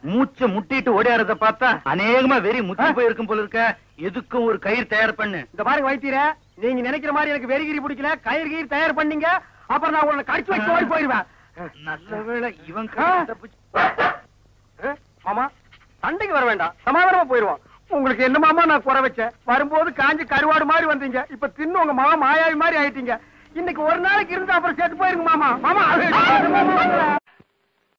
மூச்சை முட்டிட்டு ஓடியாரத பார்த்தா அநேகமா வெறி முத்தி போயிருக்கும் போல இருக்க. எதுக்கும் ஒரு கயிறு தயார் பண்ணு. இந்த பாருங்க வைத்தியர, நீங்க நினைக்கிற மாதிரி எனக்கு வெறிகிரி பிடிக்கல. கயிறு தயார் பண்ணீங்க, அப்புறம் நான் உன்னை கடிச்சு வச்சு ஓடி போயிருவேன். நல்ல வேளை இவன் மாமா சண்டைக்கு வர வேண்டாம், சமாதானமா போயிருவோம். உங்களுக்கு என்ன மாமா நான் குறை வச்சேன்? வரும்போது காஞ்சி கருவாடு மாதிரி வந்தீங்க, இப்ப தின்னு உங்க மாமா மாயாவி மாதிரி ஆயிட்டீங்க. இன்னைக்கு ஒரு நாளைக்கு இருந்தா அப்புறம் செத்து போயிருங்க மாமா. மாமா